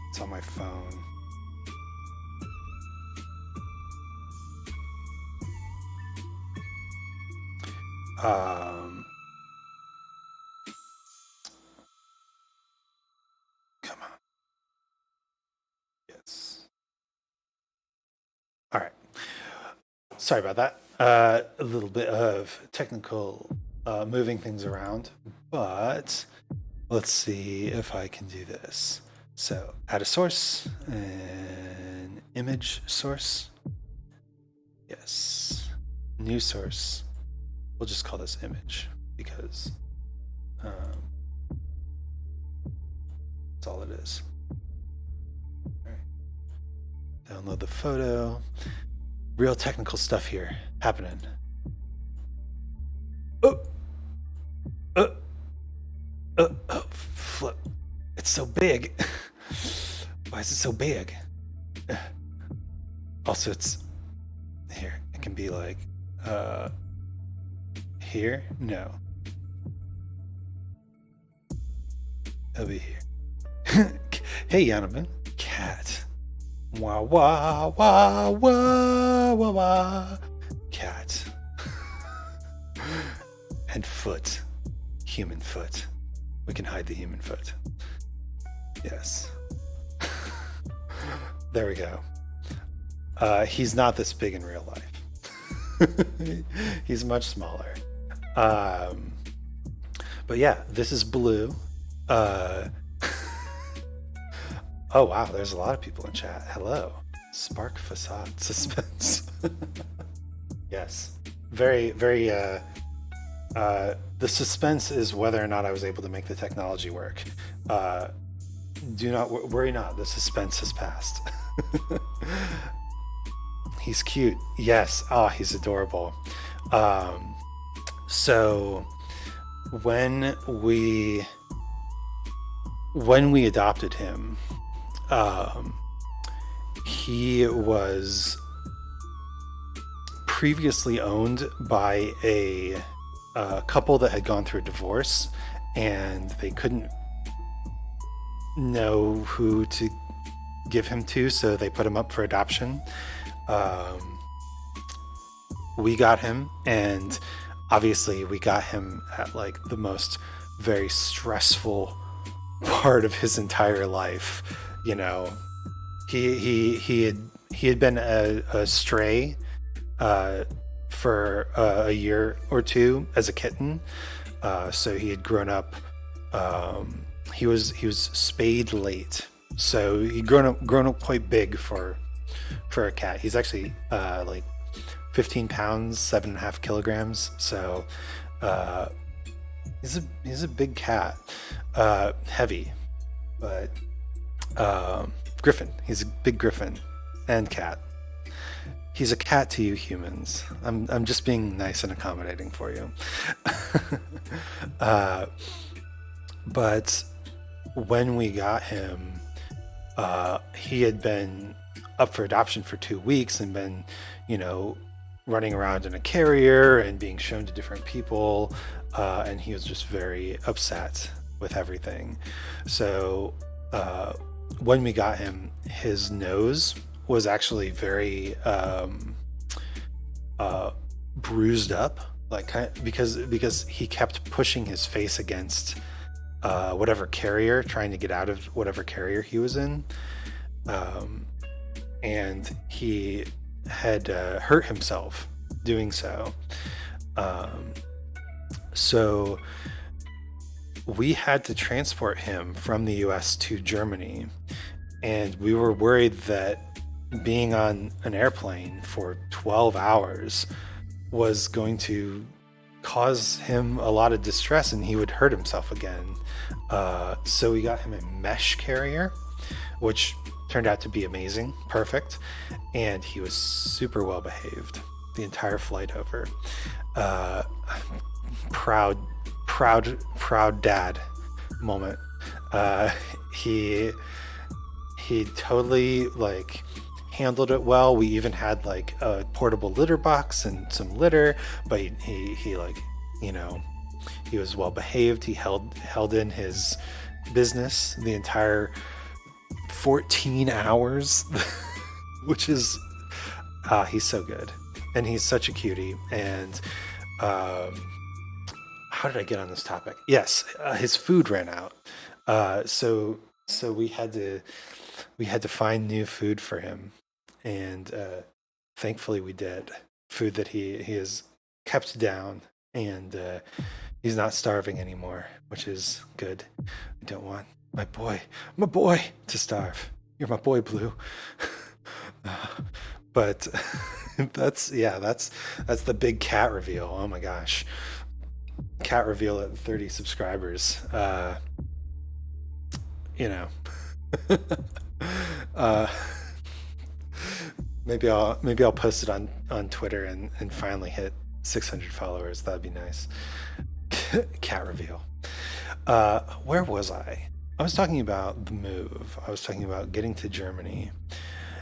S1: It's on my phone. Come on. Yes. All right. Sorry about that. A little bit of technical moving things around, but let's see if I can do this. So add a source, an image source. Yes. New source. We'll just call this image, because that's all it is. All right. Download the photo. Real technical stuff here happening. Flip. It's so big. Why is it so big? Also, it's here. It can be like, here? No. It'll be here. Hey, Yanaman. Cat. Wah, wah, wah, wah, wah, wah. Cat. And foot. Human foot. We can hide the human foot. Yes. There we go. He's not this big in real life. He's much smaller. But yeah, this is Blue. Oh wow, there's a lot of people in chat. Hello. Spark facade suspense. Yes. Very, very the suspense is whether or not I was able to make the technology work. Do not worry not, the suspense has passed. He's cute. Yes. Oh, he's adorable. So when we adopted him, he was previously owned by a couple that had gone through a divorce, and they couldn't know who to give him to, so they put him up for adoption. We got him, and obviously we got him at like the most very stressful part of his entire life. You know, he had been a stray for a year or two as a kitten, so he had grown up. He was spayed late, so he'd grown up quite big for a cat. He's actually like 15 pounds, 7.5 kilograms. So he's a big cat, heavy, but griffin. He's a big griffin and cat. He's a cat to you humans. I'm just being nice and accommodating for you. But when we got him, he had been up for adoption for 2 weeks and been, you know, running around in a carrier and being shown to different people, and he was just very upset with everything. So when we got him, his nose was actually very bruised up, like because he kept pushing his face against whatever carrier, trying to get out of whatever carrier he was in, and he had hurt himself doing so. So we had to transport him from the US to Germany, and we were worried that being on an airplane for 12 hours was going to cause him a lot of distress and he would hurt himself again. So we got him a mesh carrier, which turned out to be amazing, perfect, and he was super well behaved the entire flight over. Proud dad moment. He totally like handled it well. We even had like a portable litter box and some litter, but he like, you know, he was well behaved. He held in his business the entire 14 hours, which is he's so good, and he's such a cutie. And how did I get on this topic? Yes, his food ran out, so we had to find new food for him, and thankfully we did. Food that he has kept down, and he's not starving anymore, which is good. I don't want my boy to starve. You're my boy, Blue. But that's the big cat reveal. Oh my gosh. Cat reveal at 30 subscribers. You know. Maybe I'll post it on Twitter and finally hit 600 followers. That'd be nice. Cat reveal. Where was I? I was talking about the move. I was talking about getting to Germany.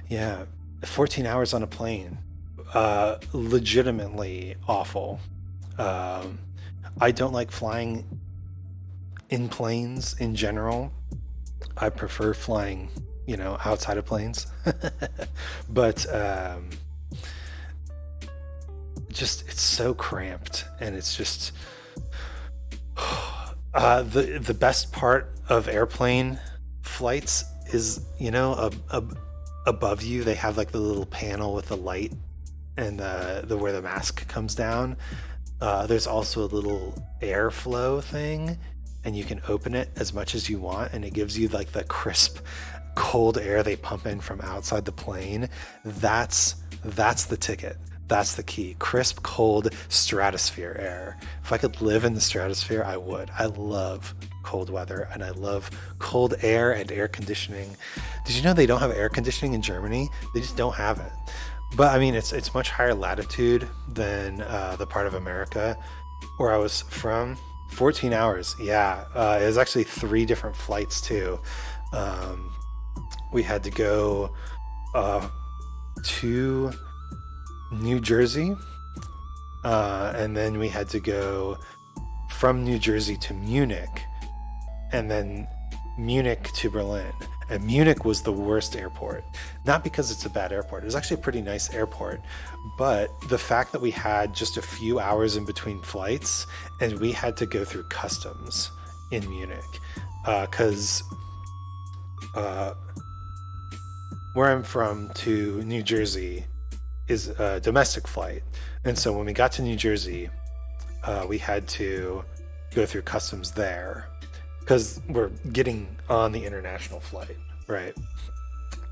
S1: Yeah, 14 hours on a plane. legitimately awful. Um, I don't like flying in planes in general. I prefer flying, outside of planes. But just it's so cramped, and it's just the best part of airplane flights is above you they have like the little panel with the light and the where the mask comes down. There's also a little airflow thing, and you can open it as much as you want, and it gives you like the crisp, cold air they pump in from outside the plane. That's the ticket. That's the key. Crisp, cold stratosphere air. If I could live in the stratosphere, I would. I love cold weather, and I love cold air and air conditioning. Did you know they don't have air conditioning in Germany? They just don't have it. But I mean, it's much higher latitude than the part of America where I was from. 14 hours. Yeah. It was actually 3 different flights too. We had to go to New Jersey, and then we had to go from New Jersey to Munich, and then Munich to Berlin. And Munich was the worst airport. Not because it's a bad airport. It was actually a pretty nice airport. But the fact that we had just a few hours in between flights, and we had to go through customs in Munich. Because where I'm from to New Jersey is a domestic flight. And so when we got to New Jersey, we had to go through customs there, because we're getting on the international flight, right?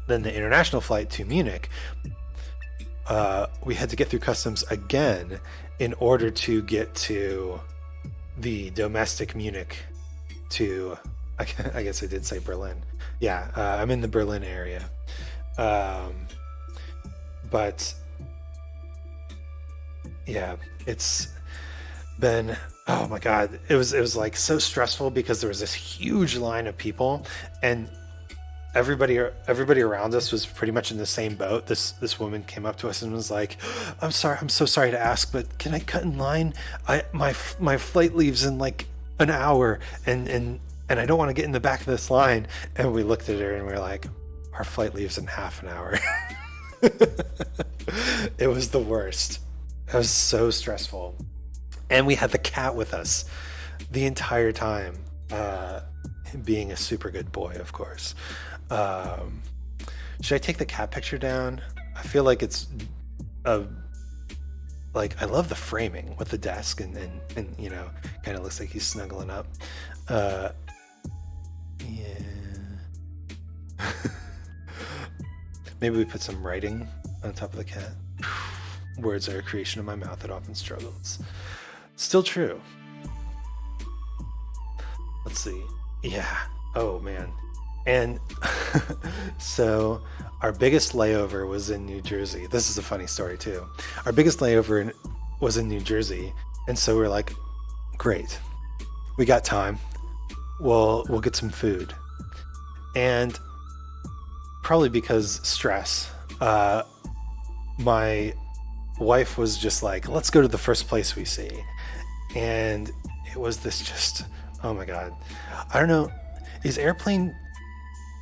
S1: Then the international flight to Munich, we had to get through customs again in order to get to the domestic Munich to, I guess I did say Berlin. Yeah, I'm in the Berlin area. But yeah, it's been, oh my God, it was like so stressful because there was this huge line of people, and everybody around us was pretty much in the same boat. This woman came up to us and was like, I'm so sorry to ask, but can I cut in line? My flight leaves in like an hour, and I don't want to get in the back of this line. And we looked at her and we were like, our flight leaves in half an hour. It was the worst. It was so stressful. And we had the cat with us the entire time, being a super good boy, of course. Should I take the cat picture down? I feel like it's like, I love the framing with the desk and kind of looks like he's snuggling up. Yeah. Maybe we put some writing on top of the cat. Words are a creation of my mouth that often struggles. Still true. Let's see. Yeah. Oh, man. And so our biggest layover was in New Jersey. This is a funny story, too. Our biggest layover was in New Jersey. And so we're like, great. We got time. We'll get some food. And probably because stress, my wife was just like, let's go to the first place we see. And it was this just, oh my God. I don't know.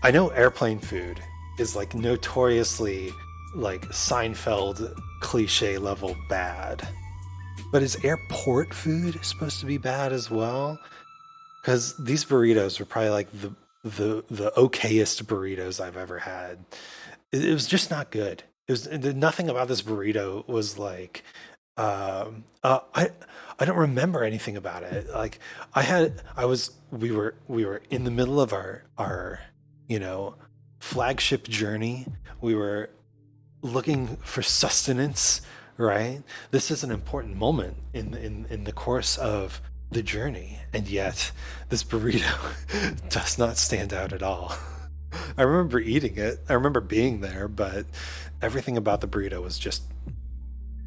S1: I know airplane food is like notoriously like Seinfeld cliche level bad. But is airport food supposed to be bad as well? Because these burritos were probably like the okayest burritos I've ever had. It was just not good. It was nothing about this burrito was like, I don't remember anything about it. Like we were in the middle of our flagship journey. We were looking for sustenance, right? This is an important moment in the course of the journey, and yet this burrito does not stand out at all. I remember eating it. I remember being there, but everything about the burrito was just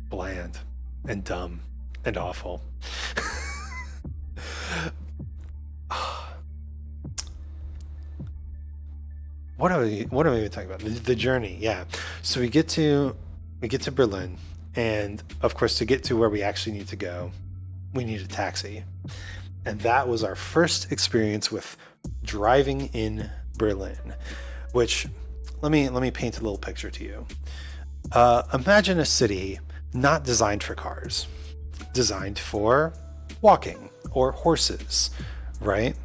S1: bland and dumb and awful. What are we even talking about? The journey, yeah. So we get to Berlin, And of course, to get to where we actually need to go, we need a taxi. And that was our first experience with driving in Berlin, which let me paint a little picture to you. Imagine a city not designed for cars, designed for walking or horses, right?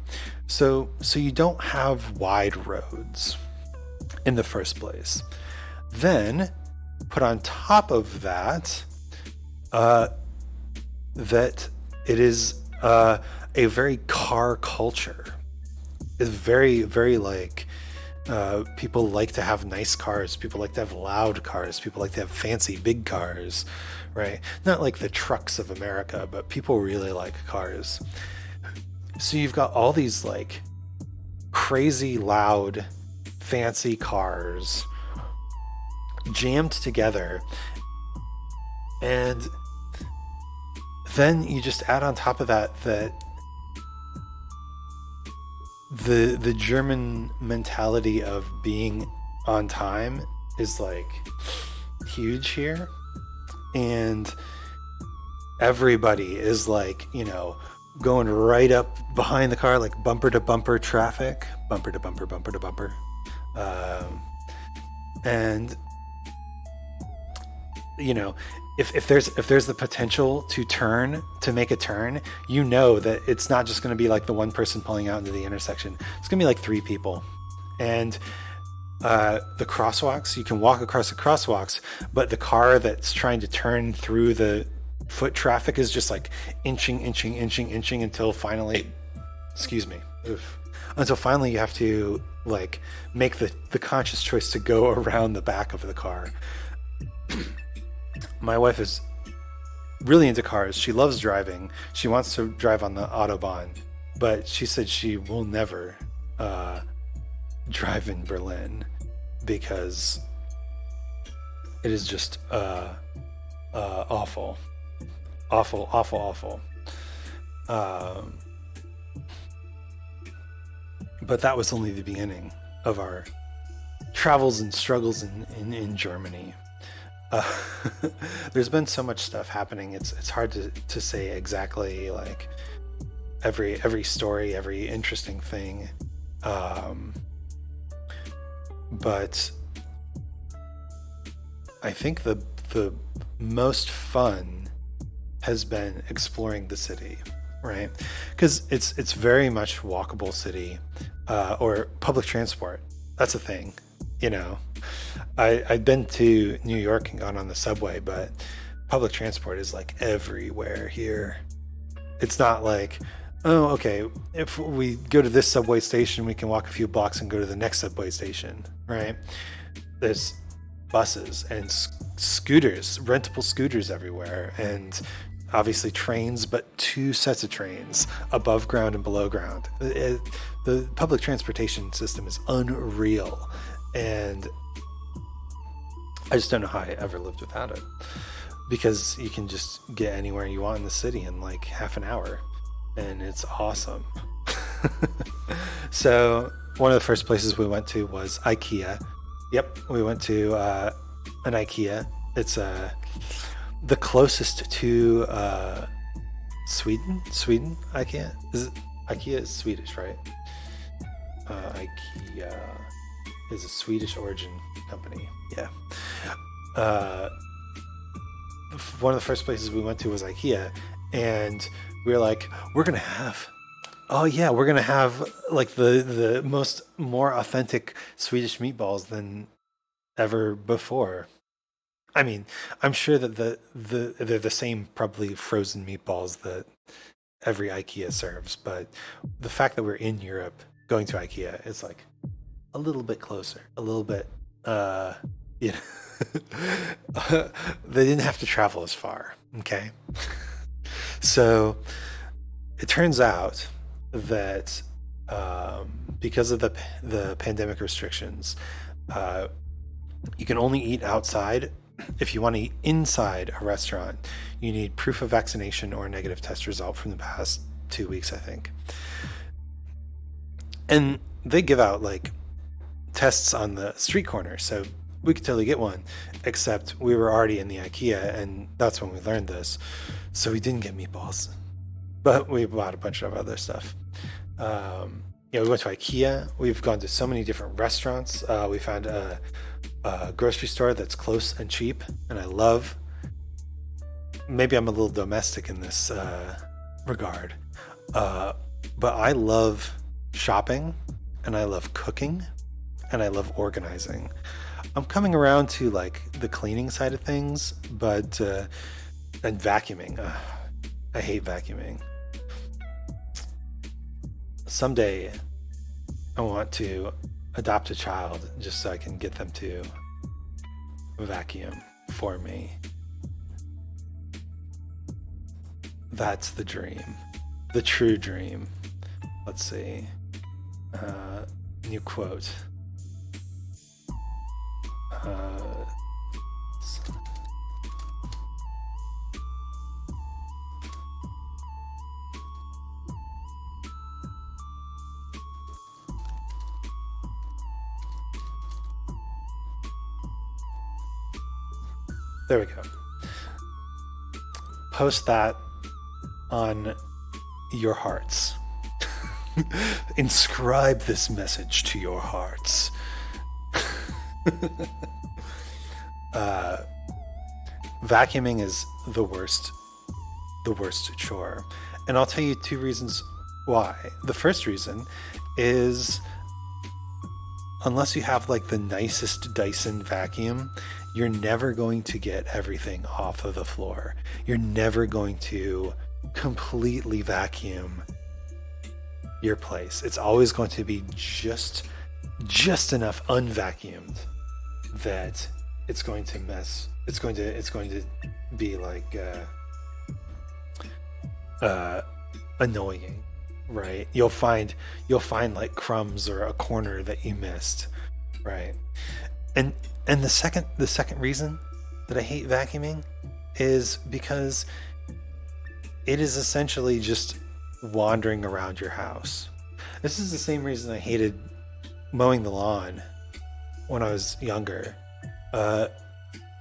S1: So you don't have wide roads in the first place. Then put on top of that, that it is a very car culture. It's very, very like, people like to have nice cars. People like to have loud cars. People like to have fancy big cars, right? Not like the trucks of America, but people really like cars. So you've got all these like crazy loud, fancy cars jammed together. And then you just add on top of that the German mentality of being on time is like huge here, and everybody is like, going right up behind the car, like bumper to bumper traffic, bumper to bumper, bumper to bumper. And if there's the potential to make a turn, that it's not just going to be like the one person pulling out into the intersection. It's going to be like three people. And the crosswalks, you can walk across the crosswalks, but the car that's trying to turn through the foot traffic is just like inching until finally, until finally you have to like make the conscious choice to go around the back of the car. My wife is really into cars. She loves driving. She wants to drive on the Autobahn, but she said she will never drive in Berlin because it is just awful. But that was only the beginning of our travels and struggles in Germany. There's been so much stuff happening. It's hard to say exactly like every story, every interesting thing. But I think the most fun has been exploring the city, right? Because it's very much walkable city, or public transport. That's a thing, I've been to New York and gone on the subway, but public transport is like everywhere here. It's not like, oh, okay, if we go to this subway station, we can walk a few blocks and go to the next subway station, right? There's buses and scooters, rentable scooters everywhere, and obviously trains, but two sets of trains, above ground and below ground. The public transportation system is unreal, and I just don't know how I ever lived without it, because you can just get anywhere you want in the city in like half an hour, and it's awesome. So one of the first places we went to was IKEA. Yep, we went to an IKEA. It's the closest to Sweden. IKEA is Swedish, right? IKEA is a Swedish origin company. Yeah. One of the first places we went to was IKEA, and we were like, we're gonna have like the more authentic Swedish meatballs than ever before. I mean, I'm sure that they're the same probably frozen meatballs that every IKEA serves, but the fact that we're in Europe going to IKEA is like a little bit closer, a little bit, they didn't have to travel as far. Okay. So it turns out that because of the pandemic restrictions, you can only eat outside. If you want to eat inside a restaurant, you need proof of vaccination or a negative test result from the past 2 weeks, I think. And they give out like tests on the street corner. So we could totally get one, except we were already in the IKEA, and that's when we learned this. So we didn't get meatballs, but we bought a bunch of other stuff. We went to IKEA. We've gone to so many different restaurants. We found a grocery store that's close and cheap, and I love. Maybe I'm a little domestic in this regard, but I love shopping, and I love cooking, and I love organizing. I'm coming around to like the cleaning side of things, but and vacuuming. I hate vacuuming. Someday I want to adopt a child just so I can get them to vacuum for me. That's the dream. The true dream. Let's see. New quote. There we go. Post that on your hearts. Inscribe this message to your hearts. Vacuuming is the worst chore. And I'll tell you 2 reasons why. The first reason is unless you have like the nicest Dyson vacuum, you're never going to get everything off of the floor. You're never going to completely vacuum your place. It's always going to be just enough unvacuumed that it's going to mess. It's going to be like annoying, right? You'll find like crumbs or a corner that you missed, right? And the second reason that I hate vacuuming is because it is essentially just wandering around your house. This is the same reason I hated mowing the lawn when I was younger.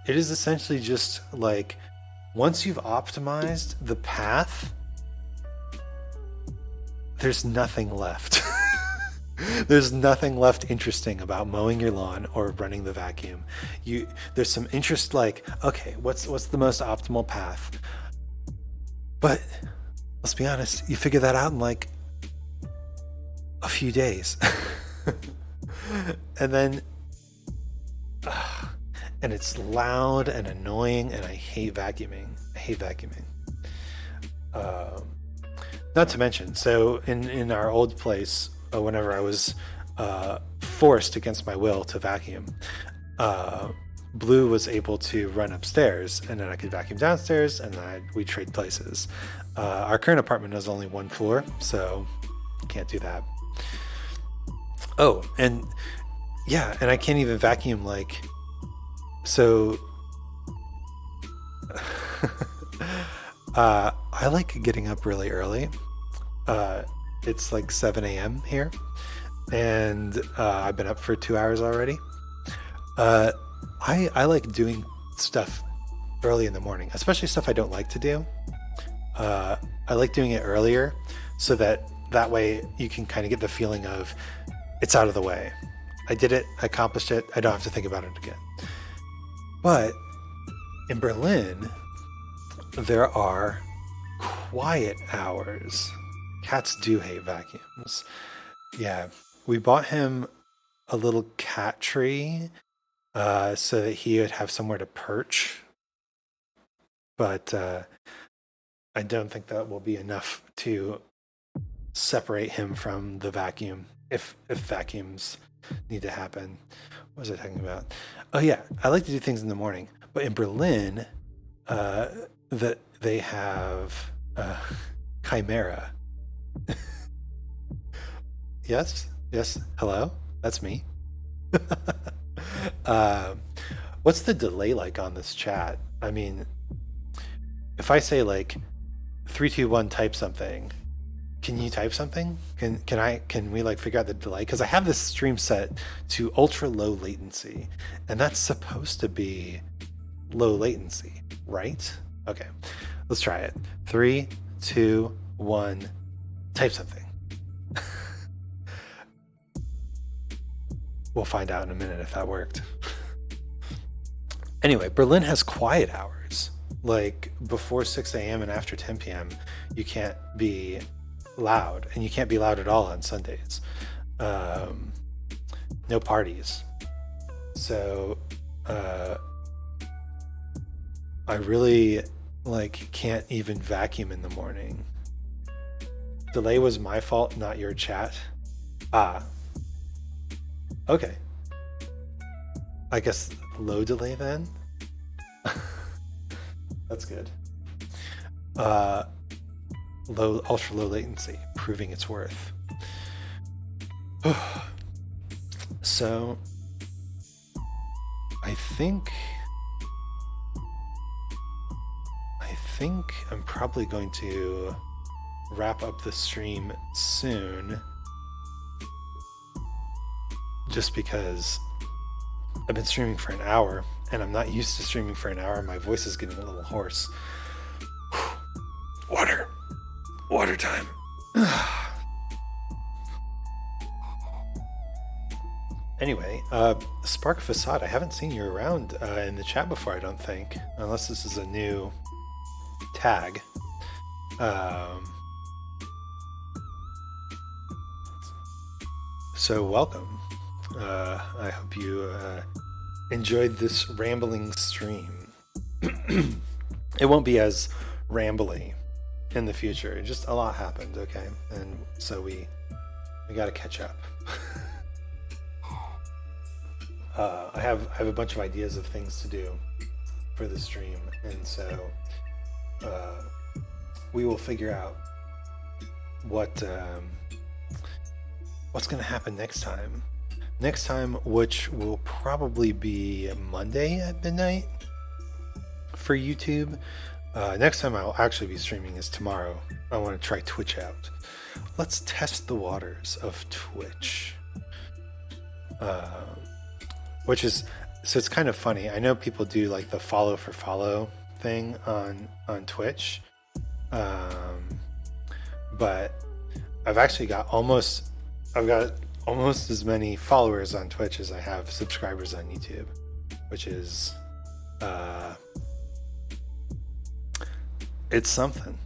S1: It is essentially just like once you've optimized the path, there's nothing left. There's nothing left interesting about mowing your lawn or running the vacuum. There's some interest like, okay, what's the most optimal path? But let's be honest, you figure that out in like a few days. And then and it's loud and annoying, and I hate vacuuming. Not to mention, so in our old place, whenever I was forced against my will to vacuum, Blue was able to run upstairs, and then I could vacuum downstairs, and then we'd trade places. Our current apartment has only 1 floor, so can't do that. Oh, and yeah, and I can't even vacuum like, so I like getting up really early. It's like 7 a.m. here, and I've been up for 2 hours already. I like doing stuff early in the morning, especially stuff I don't like to do. I like doing it earlier so that way you can kind of get the feeling of it's out of the way. I did it, I accomplished it, I don't have to think about it again. But in Berlin, there are quiet hours. Cats do hate vacuums. Yeah, we bought him a little cat tree so that he would have somewhere to perch. But I don't think that will be enough to separate him from the vacuum if vacuums need to happen. What was I talking about? Oh yeah, I like to do things in the morning. But in Berlin, that they have Chimera. Yes, hello, that's me. What's the delay like on this chat? I mean, if I say like 3, 2, 1, type something, Can you type something? Can we like figure out the delay? Because I have this stream set to ultra low latency, and that's supposed to be low latency, right? Okay, let's try it. 3, 2, 1, type something. We'll find out in a minute if that worked. Anyway, Berlin has quiet hours. Like before 6 a.m. and after 10 p.m., you can't be loud, and you can't be loud at all on Sundays. No parties. So I really like can't even vacuum in the morning. Delay was my fault, not your chat. Ah. Okay. I guess low delay then? That's good. Ultra low latency, proving its worth. So I think I'm probably going to wrap up the stream soon, just because I've been streaming for an hour and I'm not used to streaming for an hour. My voice is getting a little hoarse. Water time. Anyway, Spark Facade, I haven't seen you around in the chat before, I don't think, unless this is a new tag. So welcome. I hope you enjoyed this rambling stream. It won't be as rambly in the future. Just a lot happened, okay? And so we got to catch up. I have a bunch of ideas of things to do for the stream, and so we will figure out what's going to happen next time. Next time, which will probably be Monday at midnight for YouTube. Next time I'll actually be streaming is tomorrow. I want to try Twitch out. Let's test the waters of Twitch. Which is, so it's kind of funny. I know people do like the follow for follow thing on Twitch. But I've got almost as many followers on Twitch as I have subscribers on YouTube, which is it's something.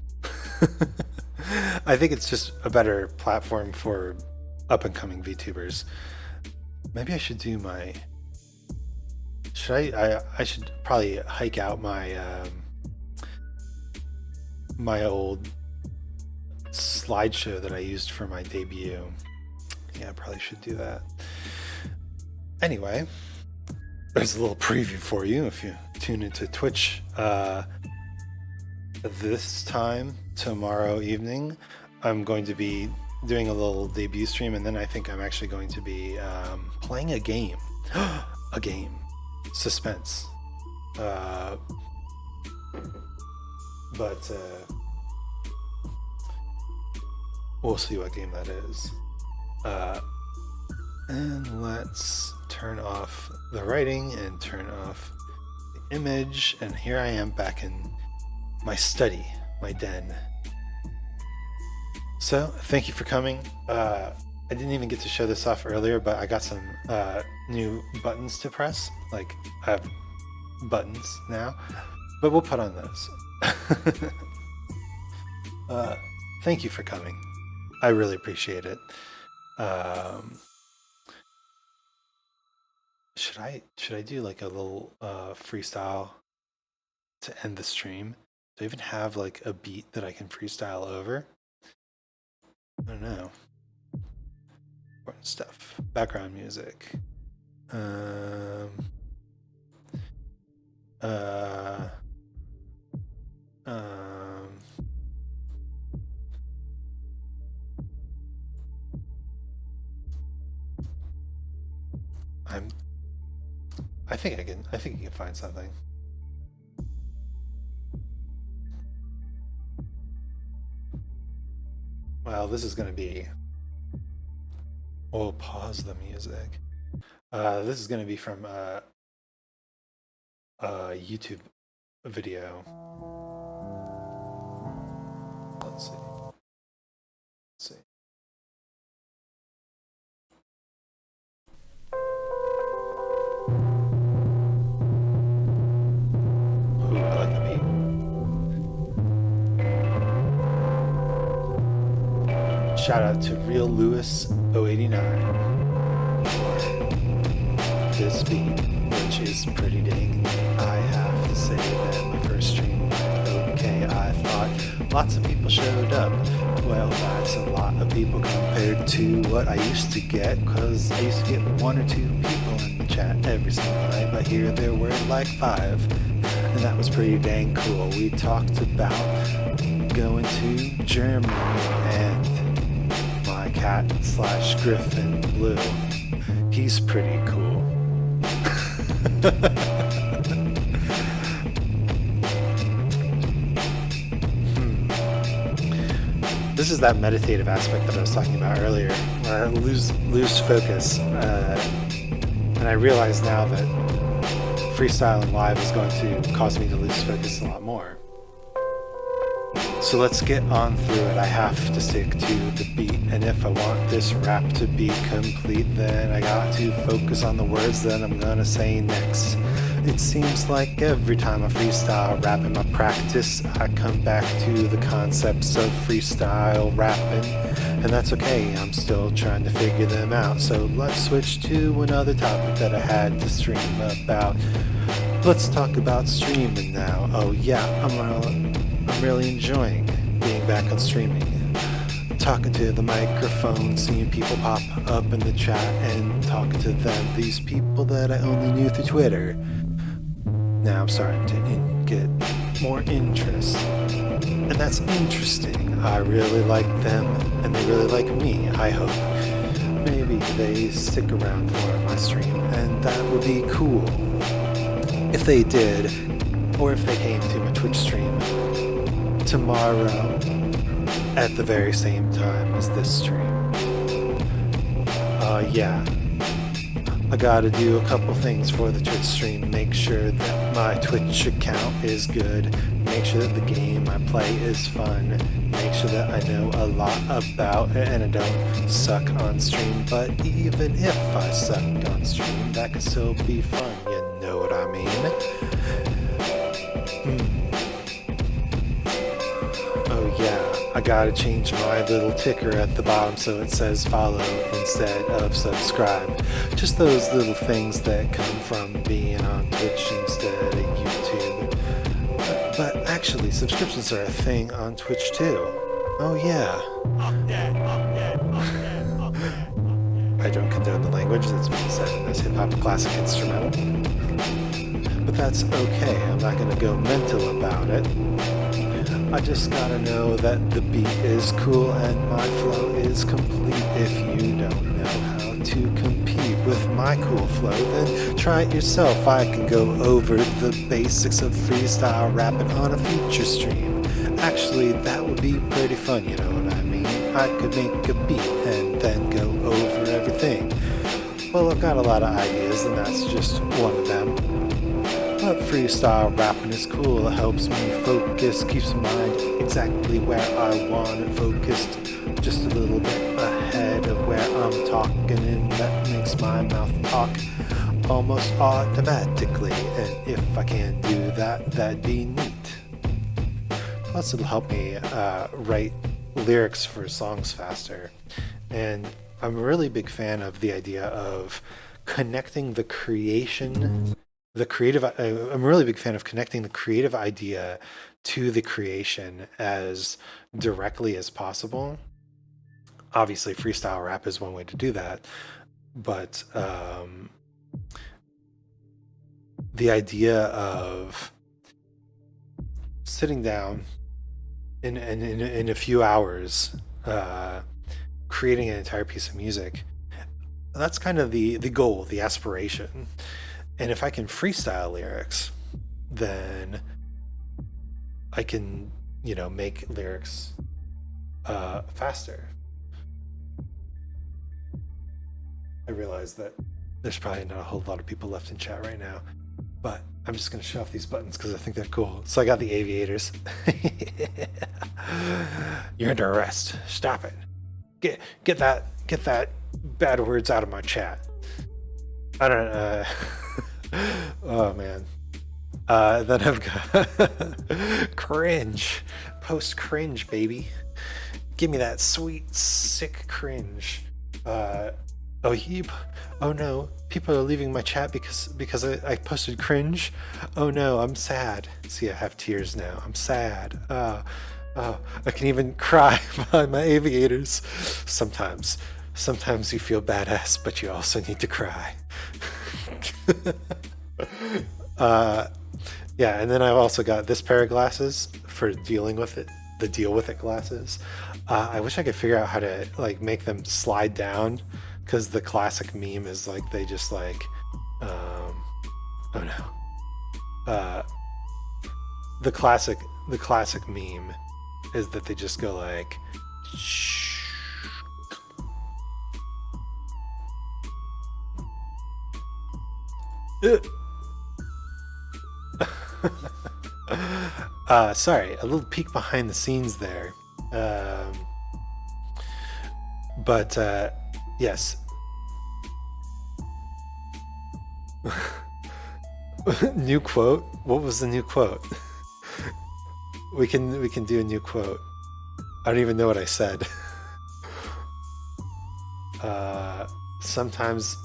S1: I think it's just a better platform for up and coming VTubers. Maybe I should do my. I should probably hike out my my old slideshow that I used for my debut. Yeah, I probably should do that. Anyway, there's a little preview for you if you tune into Twitch this time tomorrow evening. I'm going to be doing a little debut stream, and then I think I'm actually going to be playing a game. A game. Suspense. But we'll see what game that is. And let's turn off the writing and turn off the image. And here I am back in my study, my den. So thank you for coming. I didn't even get to show this off earlier, but I got some new buttons to press. Like, I have buttons now, but we'll put on those. Thank you for coming. I really appreciate it. Should I do like a little freestyle to end the stream? Do I even have like a beat that I can freestyle over? I don't know. Important stuff. Background music. I think you can find something. freestyle. This is going to be, we'll pause the music. This is going to be from a YouTube video. Let's see. Let's see. Ooh, I like the beat. Shout out to Real Lewis 089 for this beat, which is pretty dang neat. I have to say that my first stream went okay. I thought lots of people showed up. Well, that's a lot of people compared to what I used to get, because I used to get 1 or 2 people in the chat every single night, but here there were like 5, and that was pretty dang cool. We talked about going to Germany and my cat / Griffin Blue. He's pretty cool. This is that meditative aspect that I was talking about earlier, where I lose focus, and I realize now that freestyling live is going to cause me to lose focus a lot more. So let's get on through it. I have to stick to the beat, and if I want this rap to be complete, then I got to focus on the words that I'm gonna say next. It seems like every time I freestyle rap in my practice, I come back to the concepts of freestyle rapping, and that's okay, I'm still trying to figure them out. So let's switch to another topic that I had to stream about. Let's talk about streaming now. Oh yeah, I'm really enjoying being back on streaming. Talking to the microphone, seeing people pop up in the chat and talking to them. These people that I only knew through Twitter. Now I'm starting to get more interest. And that's interesting. I really like them and they really like me, I hope. Maybe they stick around for my stream, and that would be cool. If they did, or if they came to my Twitch stream tomorrow at the very same time as this stream. Yeah. I gotta do a couple things for the Twitch stream. Make sure that my Twitch account is good. Make sure that the game I play is fun. Make sure that I know a lot about it and I don't suck on stream. But even if I sucked on stream, that could still be fun. You know what I mean? Oh yeah. I gotta change my little ticker at the bottom so it says follow instead of subscribe. Just those little things that come from being on Twitch instead of YouTube. But actually, subscriptions are a thing on Twitch too. Oh yeah. I don't condone the language that's being said in this hip-hop classic instrumental. But that's okay, I'm not gonna go mental about it. I just gotta know that the beat is cool and my flow is complete. If you don't know how to compete with my cool flow, then try it yourself. I can go over the basics of freestyle rapping on a future stream. Actually, that would be pretty fun, you know what I mean? I could make a beat and then go over everything. Well, I've got a lot of ideas and that's just one of them. But freestyle rapping is cool, it helps me focus, keeps my mind exactly where I want it focused, just a little bit ahead of where I'm talking, and that makes my mouth talk almost automatically, and if I can do that, that'd be neat. Plus it'll help me write lyrics for songs faster, and I'm a really big fan of the idea of connecting the creation I'm a really big fan of connecting the creative idea to the creation as directly as possible. Obviously, freestyle rap is one way to do that, but the idea of sitting down in a few hours, creating an entire piece of music, that's kind of the goal, the aspiration. And if I can freestyle lyrics, then I can, make lyrics faster. I realize that there's probably not a whole lot of people left in chat right now, but I'm just going to show off these buttons because I think they're cool. So I got the aviators. You're under arrest. Stop it. Get that bad words out of my chat. I don't oh man. Then I've got cringe. Post cringe, baby. Give me that sweet, sick cringe. Oh no, people are leaving my chat because I posted cringe. Oh no, I'm sad. See, I have tears now. I'm sad. I can even cry behind my aviators. Sometimes you feel badass, but you also need to cry. Yeah, and then I've also got this pair of glasses for dealing with it. The deal with it glasses. I wish I could figure out how to like make them slide down, because the classic meme is like they just like, oh no, the classic meme is that they just go like, shh. Sorry, a little peek behind the scenes there. But yes. New quote? What was the new quote? we can do a new quote. I don't even know what I said. Sometimes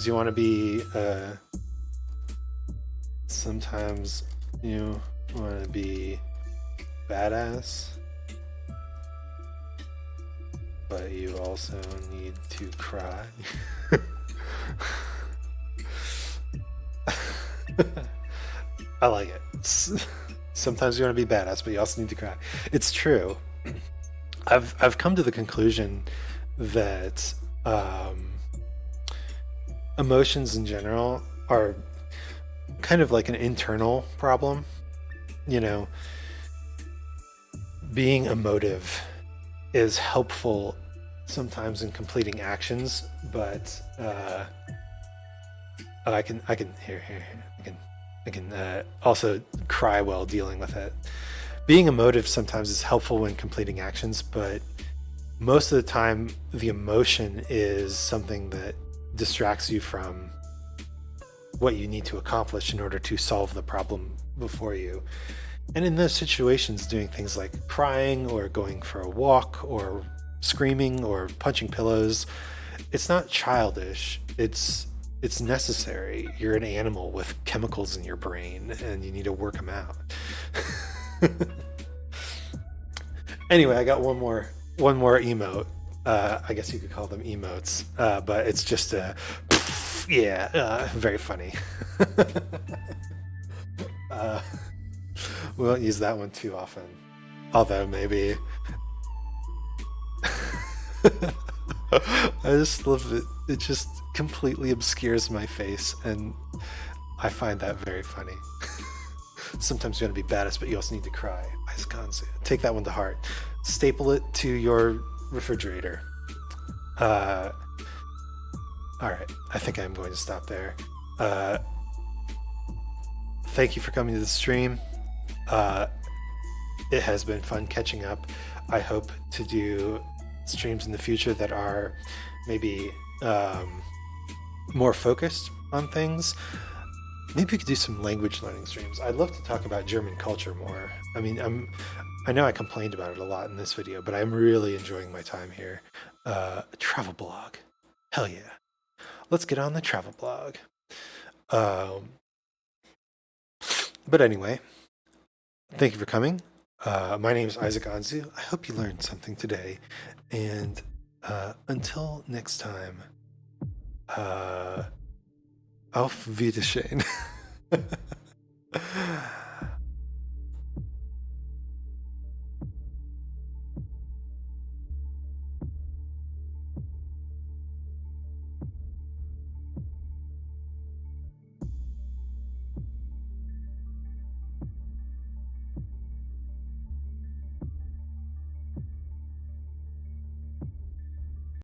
S1: you want to be sometimes you want to be badass, but you also need to cry. I like it. Sometimes you want to be badass, but you also need to cry. It's true. I've come to the conclusion that emotions in general are kind of like an internal problem. You know, being emotive is helpful sometimes in completing actions, but I can also cry while dealing with it. Being emotive sometimes is helpful when completing actions, but most of the time the emotion is something that distracts you from what you need to accomplish in order to solve the problem before you. And in those situations, doing things like crying or going for a walk or screaming or punching pillows, it's not childish. It's necessary. You're an animal with chemicals in your brain and you need to work them out. Anyway, I got one more emote. I guess you could call them emotes, but it's just a very funny. We won't use that one too often, although maybe. I just love it. It just completely obscures my face, and I find that very funny. Sometimes you want to be badass, but you also need to cry. Anzu. Take that one to heart. Staple it to your refrigerator. All right, I think I'm going to stop there. Thank you for coming to the stream. It has been fun catching up. I hope to do streams in the future that are maybe more focused on things. Maybe we could do some language learning streams. I'd love to talk about German culture more. I mean, I know I complained about it a lot in this video, but I'm really enjoying my time here. Travel blog. Hell yeah. Let's get on the travel blog. But anyway, thank you for coming. My name is Isaac Anzu. I hope you learned something today. And until next time, auf Wiedersehen.